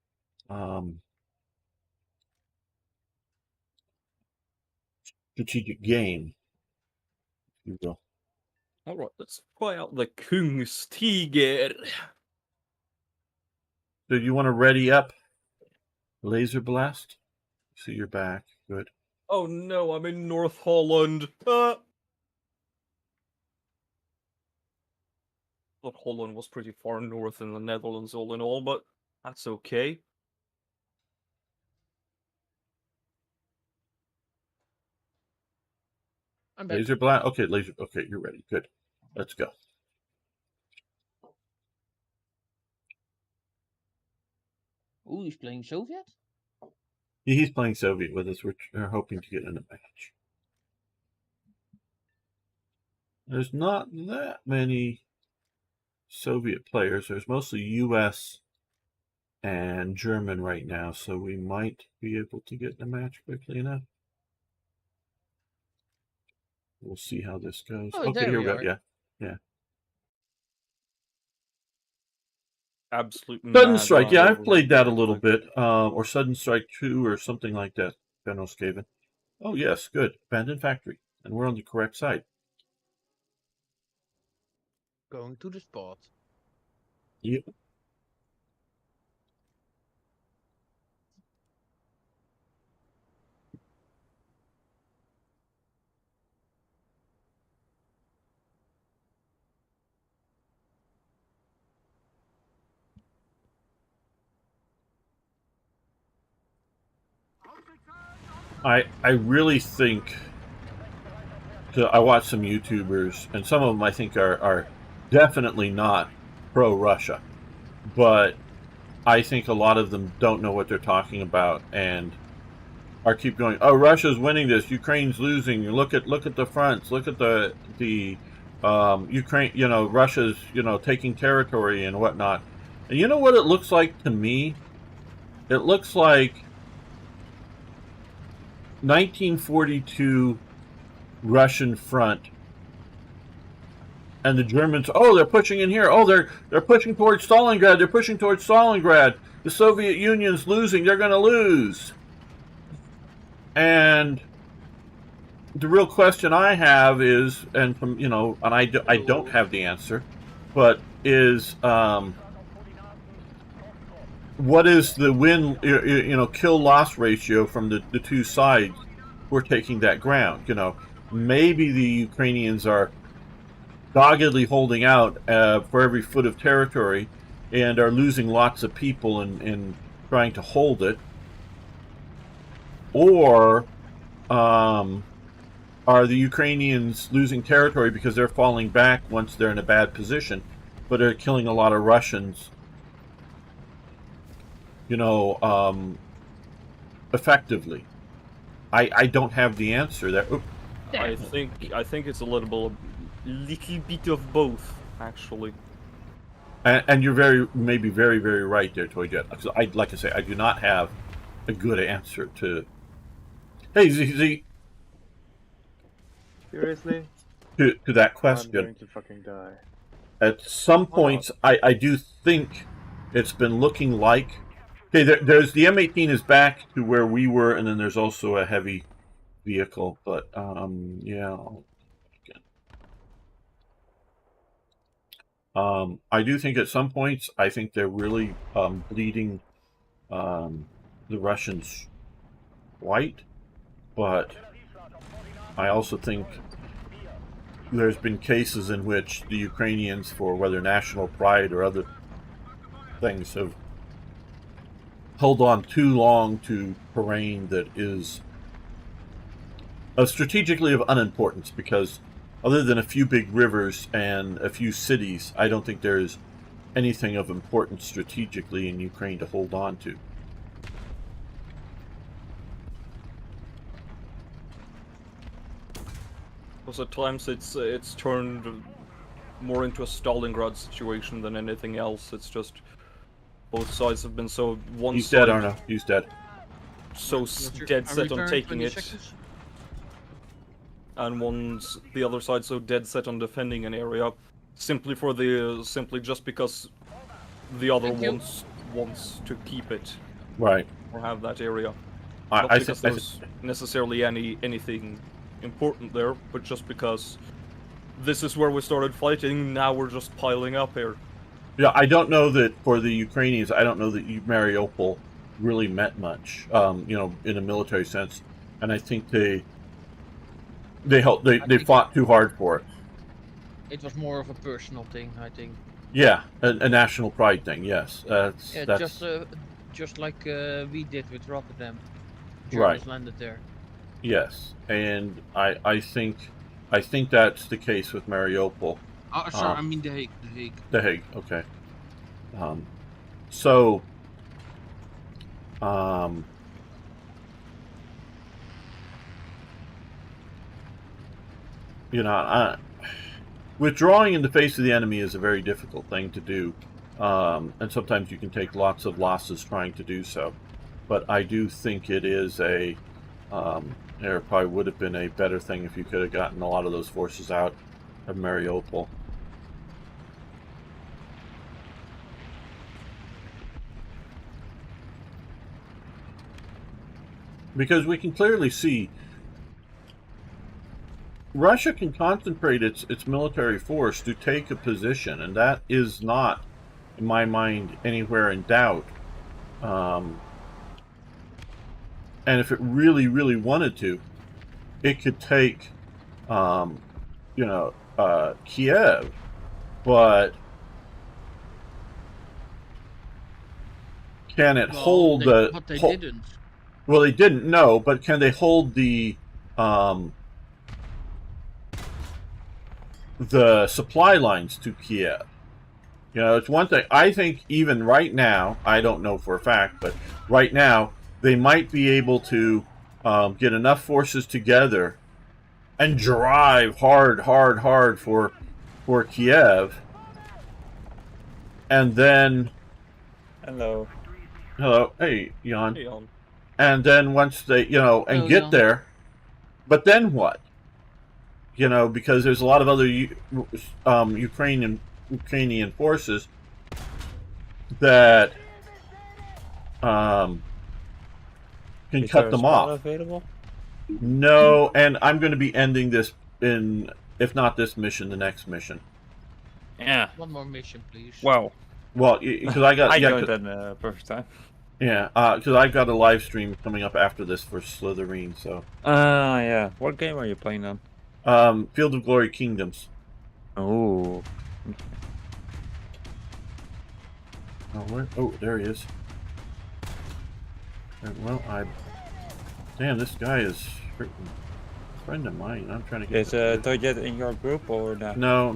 strategic game, if you will. All right, let's try out the Kungstiger. So you want to ready up Laser Blast? See, you're back. Good. Oh no, I'm in North Holland. But Holland was pretty far north in the Netherlands, all in all, but that's okay. I'm back. Laser blast. Okay, laser. Okay, you're ready. Good. Let's go. Ooh, he's playing Soviet? He's playing Soviet with us. We're hoping to get in a match. There's not that many Soviet players. There's mostly U.S. and German right now, so we might be able to get in a match quickly enough. We'll see how this goes. Oh, Okay, there here we we go. are. Yeah, yeah. Absolute Sudden mad Strike. Yeah, all I've over played that a the little place. bit. Or Sudden Strike 2 or something like that, General Skaven. Oh, yes, good. Abandoned Factory. And we're on the correct side. Going to the spot. Yep. I really think I watch some YouTubers, and some of them I think are definitely not pro-Russia, but I think a lot of them don't know what they're talking about and are keep going. Oh, Russia's winning this. Ukraine's losing. Look at the fronts. Look at the Ukraine. You know, Russia's taking territory and whatnot. And you know what it looks like to me? It looks like 1942 Russian front, and the Germans. Oh, they're pushing in here. Oh, they're pushing towards Stalingrad. They're pushing towards Stalingrad. The Soviet Union's losing. They're going to lose. And the real question I have is, and from and I don't have the answer, but is what is the win kill loss ratio from the two sides who are taking that ground? Maybe the Ukrainians are doggedly holding out for every foot of territory and are losing lots of people in trying to hold it, or are the Ukrainians losing territory because they're falling back once they're in a bad position, but are killing a lot of Russians, effectively? I don't have the answer there. Oop. I think it's a little bit of both, actually. And you're maybe very, very right there, Toyjet. Like I say, I do not have a good answer to. Hey, ZZ. Seriously? To that I'm question. going to fucking die. At some points, I do think it's been looking like. Okay, there's the M18 is back to where we were, and then there's also a heavy vehicle. But yeah. I do think at some points, I think they're really bleeding the Russians white, but I also think there's been cases in which the Ukrainians, for whether national pride or other things, have held on too long to terrain that is strategically of unimportance, because other than a few big rivers and a few cities, I don't think there's anything of importance strategically in Ukraine to hold on to. Because at times it's turned more into a Stalingrad situation than anything else. It's just both sides have been so one He's side dead, Arno. He's dead. so dead set on taking it, Seconds. and the other side so dead set on defending an area, simply just because the other wants to keep it, Right. or have that area. I Not because there's necessarily anything important there, but just because this is where we started fighting. Now we're just piling up here. Yeah, I don't know that for the Ukrainians, I don't know that Mariupol really meant much, in a military sense. and I think they think fought too hard for it. It was more of a personal thing, I think. Yeah, a national pride thing. Yes, that's Yeah, that's just like we did with Rotterdam. right. Germans landed there. Yes, and I think that's the case with Mariupol. Oh, sorry, I mean The Hague. The Hague. The Hague. Okay. So. You know, withdrawing in the face of the enemy is a very difficult thing to do, and sometimes you can take lots of losses trying to do so. But I do think it is there probably would have been a better thing if you could have gotten a lot of those forces out of Mariupol. Because we can clearly see Russia can concentrate its military force to take a position, and that is not, in my mind, anywhere in doubt. And if it really, really wanted to, it could take, Kiev, but can it hold the? But they didn't. Well, they didn't. No, but can they hold the supply lines to Kiev? You know, it's one thing. I think even right now, I don't know for a fact, but right now they might be able to get enough forces together and drive hard for Kiev, and then Hello. Hey, Jan. Hey, on. And then once they, and get there, but then what? Because there's a lot of other Ukrainian forces that can Is cut there a them spot off. available? No, and I'm going to be ending this if not this mission, the next mission. Yeah. One more mission, please. Wow. Well, because I got I joined at the perfect time. yeah, because I've got a live stream coming up after this for Slytherin. So, Yeah. What game are you playing on? Field of Glory Kingdoms. Oh. Oh, there he is. Well, damn, this guy is freaking friend of mine. I'm trying to get. Is Toyjet in your group or not? No.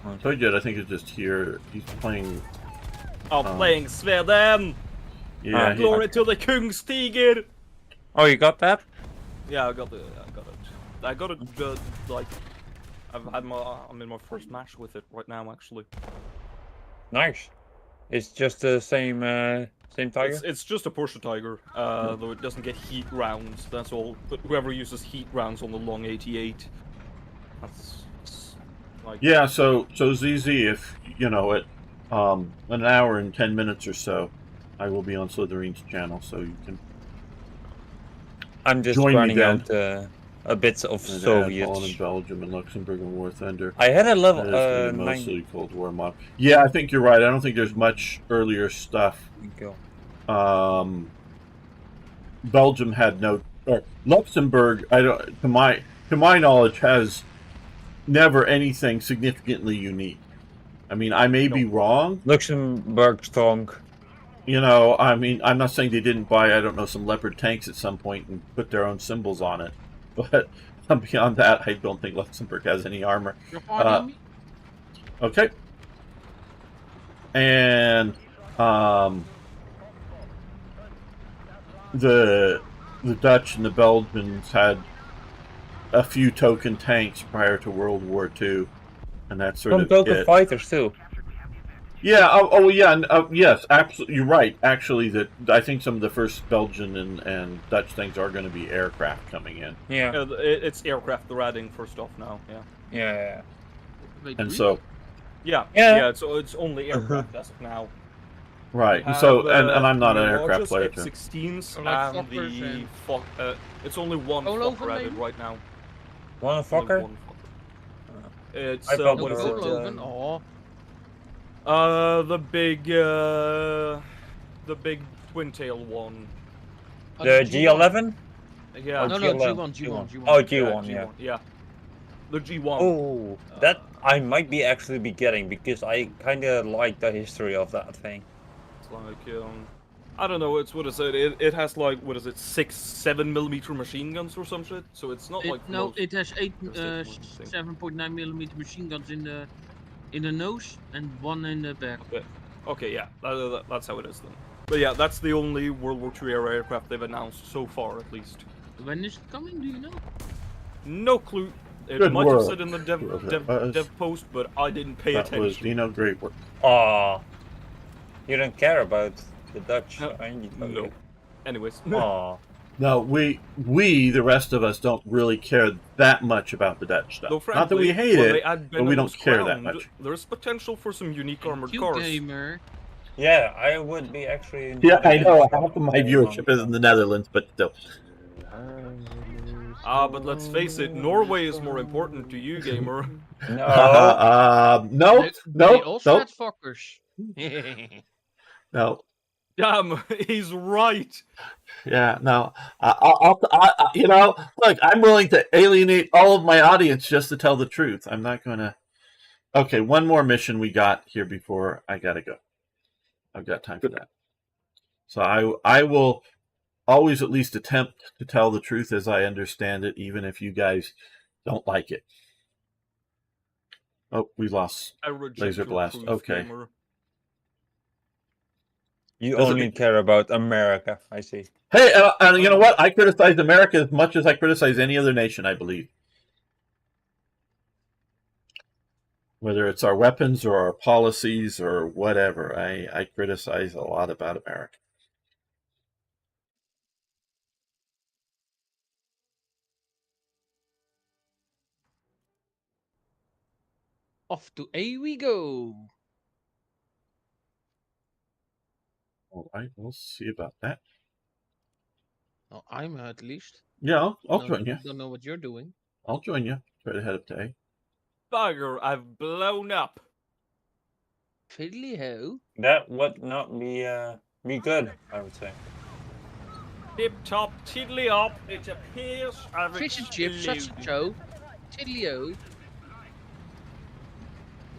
Okay. Toyjet, I think, is just here. He's playing. Playing Sweden! Yeah, Glory to the Kungstiger! Oh, you got that? Yeah, I got it. I got it, like... I'm in my first match with it right now, actually. Nice. It's just the same tiger? It's just a Porsche Tiger, though it doesn't get heat rounds, that's all. But whoever uses heat rounds on the long 88, that's like... Yeah, so ZZ, if at an hour and 10 minutes or so, I will be on Slytherin's channel, so you can. I'm just join me running then. out a bit of Holland Soviets. and Belgium and Luxembourg and War Thunder. I had a level That is really 9. mostly Cold War mod. Yeah, I think you're right. I don't think there's much earlier stuff. Go. Belgium had no. Or Luxembourg, I don't. To my knowledge, has never anything significantly unique. I mean, I may be wrong. Luxembourg strong. I mean, I'm not saying they didn't buy, I don't know, some Leopard tanks at some point and put their own symbols on it. But beyond that, I don't think Luxembourg has any armor. You're following me? Okay. And the Dutch and the Belgians had a few token tanks prior to World War II, and that's sort Some of token it. fighters too. Yeah. Yeah. Yes. Absolutely. You're right. Actually, that I think some of the first Belgian and Dutch things are going to be aircraft coming in. Yeah. It's aircraft they're adding first off now, yeah. Yeah. Wait, And really? so, Yeah, Yeah. it's only aircraft as of now. right. You And so, have, and I'm not an the aircraft player largest too. F-16s Or like and Fokkers the and- it's only one All over, Fokker added maybe? right now. One Only Fokker? one Fokker. It's I thought what there is was, it? Logan, oh. The big twin tail one. The G11? Yeah. Oh, No, no, GLM. G1. Oh, G1, yeah. Yeah. The G1. Oh, that I might be actually be getting because I kind of like the history of that thing. It's like, I don't know. It's what is it? It has like what is it? 6-7 millimeter machine guns or some shit. So it's not like the No, most it has thing. 7.9 millimeter machine guns in the nose and one in the back. Okay, yeah, that's how it is then. But yeah, that's the only World War II era aircraft they've announced so far, at least. When is it coming? Do you know? No clue. It Good might have work. said in the Whoever that was. dev post, but I didn't pay That was attention. Dino. Great work. Aw. You don't care about the Dutch, No. I need to tell No. you. Anyways. Aw. No, we, the rest of us, don't really care that much about the Dutch stuff. Though Not that we frankly, hate when they it, add but we don't Benelux care that ground, much. There's potential for some unique armored Q cars. gamer. Yeah, I would be actually. Yeah, I know. enjoying Half of my it. viewership is in the Netherlands, but still. But let's face it, Norway is more important to you, gamer. No. No, They no, also no, had fuckers. no. Damn, he's right. Yeah, no. You know, look, I'm willing to alienate all of my audience just to tell the truth. I'm not going to. Okay, one more mission we got here before I got to go. I've got time for that. So I will always at least attempt to tell the truth as I understand it, even if you guys don't like it. Oh, we lost I reject laser your blast. truth, Okay. gamer. You Doesn't only mean- care about America, I see. Hey, and you know what? I criticize America as much as I criticize any other nation, I believe. Whether it's our weapons or our policies or whatever, I criticize a lot about America. Off to A we go. All right, we'll see about that. Oh, I'm at least. Yeah, I'll No, join you. Don't know what you're doing. I'll join you. Try to head up to A. Bugger, I've blown up. Fiddly ho. That would not be good, I would say. Tip top, tiddly up. It appears I've Fish and chips, such a exploded. show. Tiddly ho.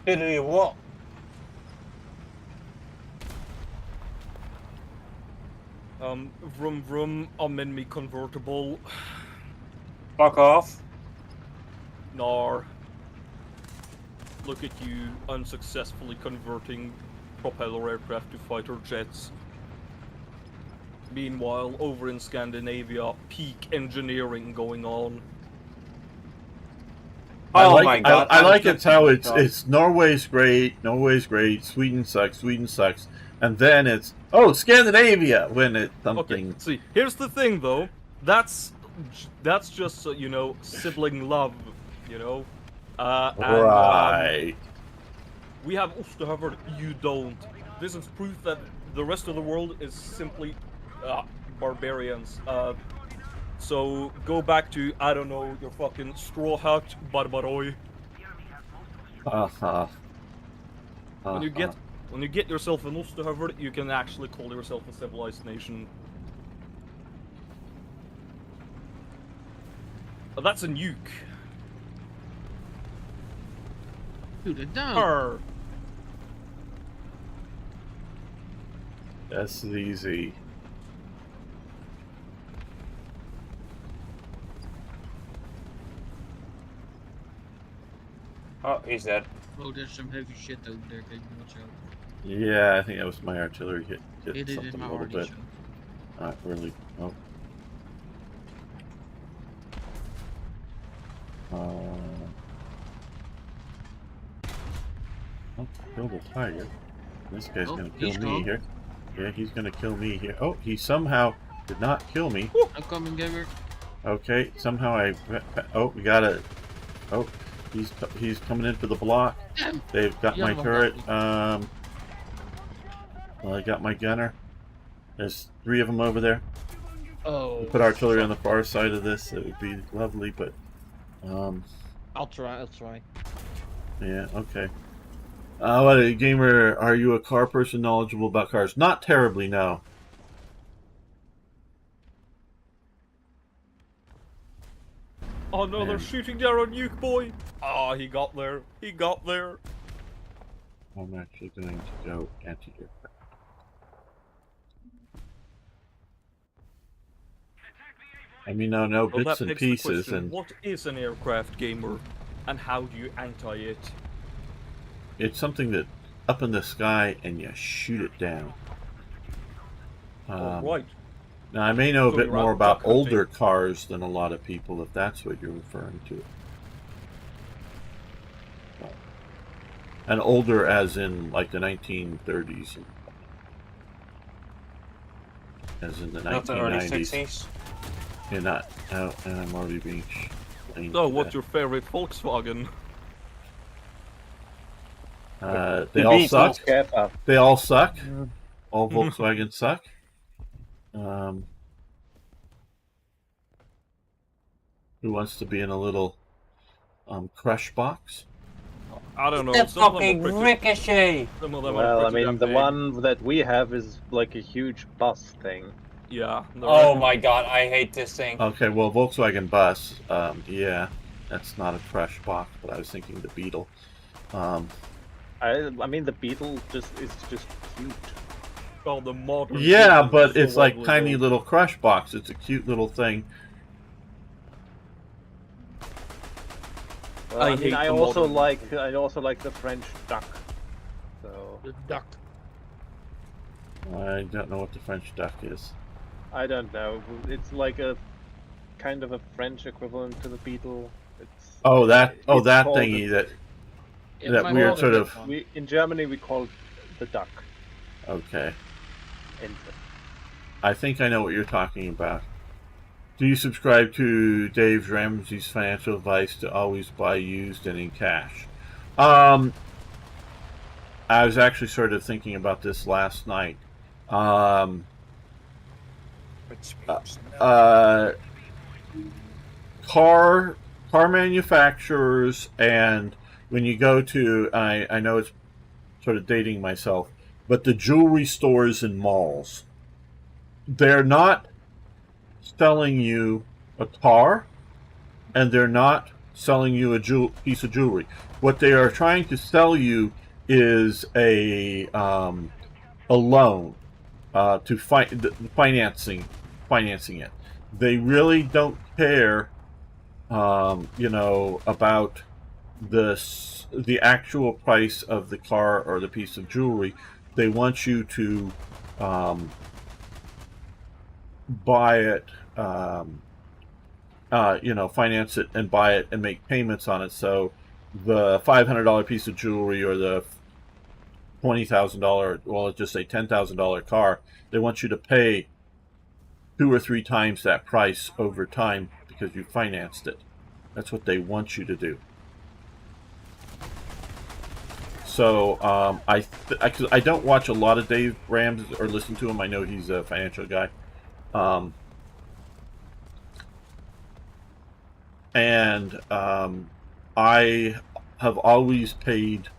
Italy what? Vroom vroom, I'm in me convertible. Fuck off. Nar. Look at you, unsuccessfully converting propeller aircraft to fighter jets. Meanwhile, over in Scandinavia, peak engineering going on. Oh my god. I like it's how it's Norway's great, Sweden sucks, and then it's Scandinavia when it's something. Okay, see, here's the thing though. That's just you know, sibling love, you know. Right. We have Osterhövel, you don't. This is proof that the rest of the world is simply barbarians. So go back to, I don't know, your fucking straw hat, Barbaroi. When you get yourself an Osterhövel, you can actually call yourself a civilized nation. But that's a nuke. Shoot it down. Arr. That's easy. Oh, he's dead. Oh, there's some heavy shit over there. Can you watch out? Yeah, I think that was my artillery hit It is something my a little already bit. show. Not really. Oh. Kill the tiger. This guy's gonna kill he's me gone. here. Yeah, he's gonna kill me here. Oh, he somehow did not kill me. I'm coming, gamer. Okay, somehow we got it. Oh, he's coming in for the block. Damn. They've got my Yeah, turret. Well, I got my gunner. There's 3 of them over there. Oh. Put artillery on the far side of this. It would be lovely, but I'll try. yeah, okay. What a gamer? Are you a car person knowledgeable about cars? Not terribly, no. no, they're And- shooting down our nuke, boy! Ah, he got there. He got there. I'm actually going to go anti-aircraft. I mean, no Well, bits that and begs the pieces, question, and what is an aircraft gamer, and how do you anti it? it's something that up in the sky and you shoot it down. Alright. Now, I may know a So bit you're more out about duck hunting. older cars than a lot of people, if that's what you're referring to. And older as in like the 1930s, as in the Not the early 1990s. 60s. You're not out, and I'm already being explained So, to what's that. your favorite Volkswagen? They The all Beatles. suck. Kappa. They all suck. All Volkswagens suck. Who wants to be in a little crush box? I don't know. The Some of them fucking are pretty. ricochet! Some of them Well, are I pretty mean, damn the big. one that we have is like a huge bus thing. Yeah. Oh my god, I hate this thing. Okay, well, Volkswagen Bus. Yeah, that's not a crush box, but I was thinking the Beetle. I mean, the Beetle is just cute. Oh, the modern. Yeah, Beetle but is so it's like ugly, tiny though. little crush box. It's a cute little thing. Well, I I mean, hate I the also modern- like the French duck. So The duck. I don't know what the French duck is. I don't know. It's like a kind of a French equivalent to the Beetle. It's Oh, that it's called thingy that. Yeah, That my weird mother sort did of- one. We in Germany we call it the duck. Okay, Ente. I think I know what you're talking about. Do you subscribe to Dave Ramsey's financial advice to always buy used and in cash? I was actually sort of thinking about this last night. Car manufacturers, and when you go to, I know it's sort of dating myself, but the jewelry stores and malls, they're not selling you a car, and they're not selling you a piece of jewelry. What they are trying to sell you is a loan to financing it. They really don't care, about the actual price of the car or the piece of jewelry. They want you to buy it, finance it and buy it and make payments on it. So the $500 piece of jewelry or the $20,000, well, let's just say $10,000 car, they want you to pay 2 or 3 times that price over time because you financed it. That's what they want you to do. So I don't watch a lot of Dave Ramsey or listen to him. I know he's a financial guy. I have always paid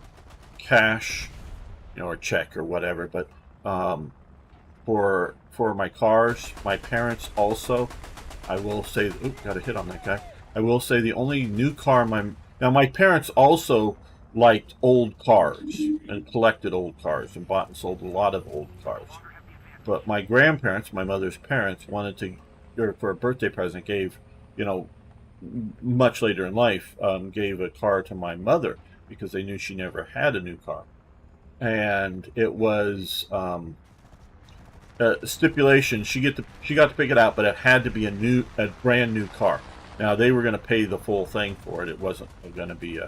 cash, or check or whatever, but for my cars. My parents also, I will say, oop, got a hit on that guy. I will say the only new car my parents also liked old cars and collected old cars and bought and sold a lot of old cars. But my grandparents, my mother's parents, wanted to, or for a birthday present, gave, much later in life, gave a car to my mother because they knew she never had a new car. And it was stipulation, she got to pick it out, but it had to be a brand new car. Now they were going to pay the full thing for it. It wasn't going to be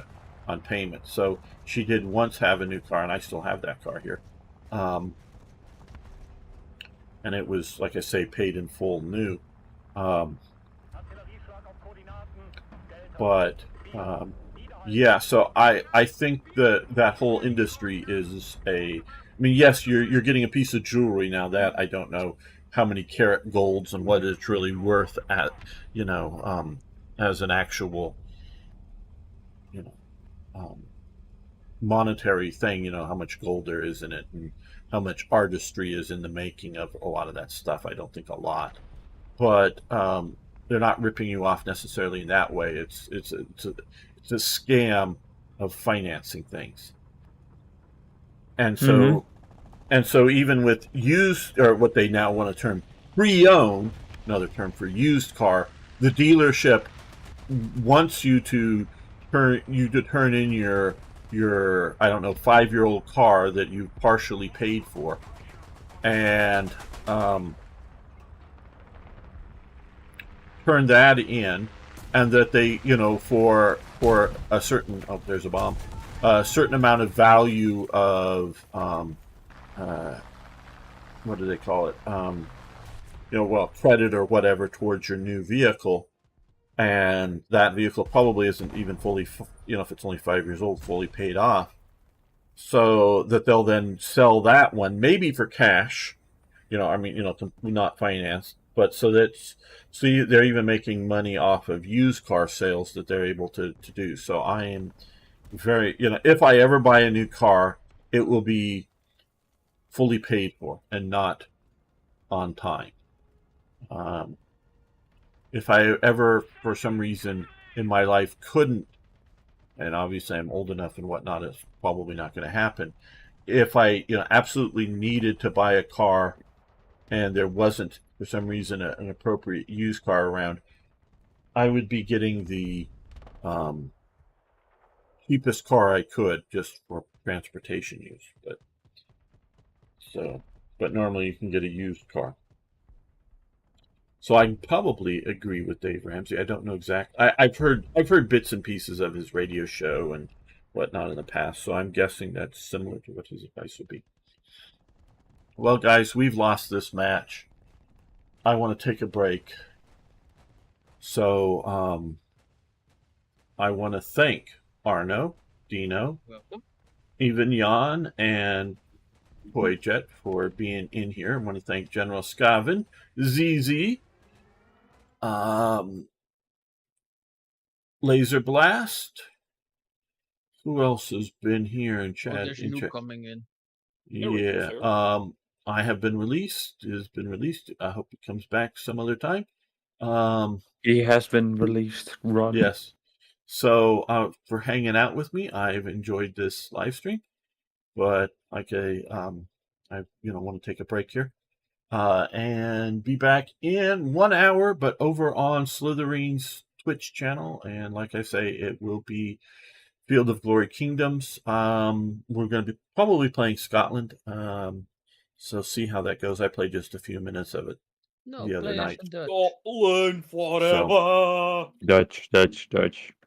on payment. So she did once have a new car, and I still have that car here. And it was, like I say, paid in full new. Yeah, so I think that whole industry is I mean, yes, you're getting a piece of jewelry now. That I don't know how many carat golds and what it's really worth at, as an actual, monetary thing. How much gold there is in it and how much artistry is in the making of a lot of that stuff. I don't think a lot, but they're not ripping you off necessarily in that way. It's a scam of financing things. And so even with used, or what they now want to term pre-owned, another term for used car, the dealership wants you to turn in your 5-year-old car that you partially paid for, and turn that in, and that they, for a certain, there's a bomb, a certain amount of value of what do they call it? Credit or whatever towards your new vehicle, and that vehicle probably isn't even fully, if it's only 5 years old, fully paid off. So that they'll then sell that one, maybe for cash, not financed, but they're even making money off of used car sales that they're able to do. So I am very, if I ever buy a new car, it will be fully paid for and not on time. If I ever, for some reason in my life, couldn't, and obviously I'm old enough and whatnot, it's probably not going to happen. If I, absolutely needed to buy a car and there wasn't, for some reason, an appropriate used car around, I would be getting the cheapest car I could just for transportation use. But normally you can get a used car. So I probably agree with Dave Ramsey. I don't know exactly. I've heard bits and pieces of his radio show and whatnot in the past, so I'm guessing that's similar to what his advice would be. Well, guys, we've lost this match. I want to take a break. So I want to thank Arno, Dino, Welcome. even Jan, and Boyjet for being in here. I want to thank General Scaven, ZZ, Laser Blast. Who else has been here in chat? Oh, there's a new coming in. Yeah. I have been released. It has been released. I hope it comes back some other time. He has been released. Run. Yes. So for hanging out with me, I've enjoyed this live stream, but I want to take a break here. And be back in 1 hour, but over on Slytherin's Twitch channel. And like I say, it will be Field of Glory Kingdoms. We're going to be probably playing Scotland. So see how that goes. I played just a few minutes of it the other night. Scotland forever. So, Dutch.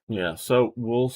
yeah, so we'll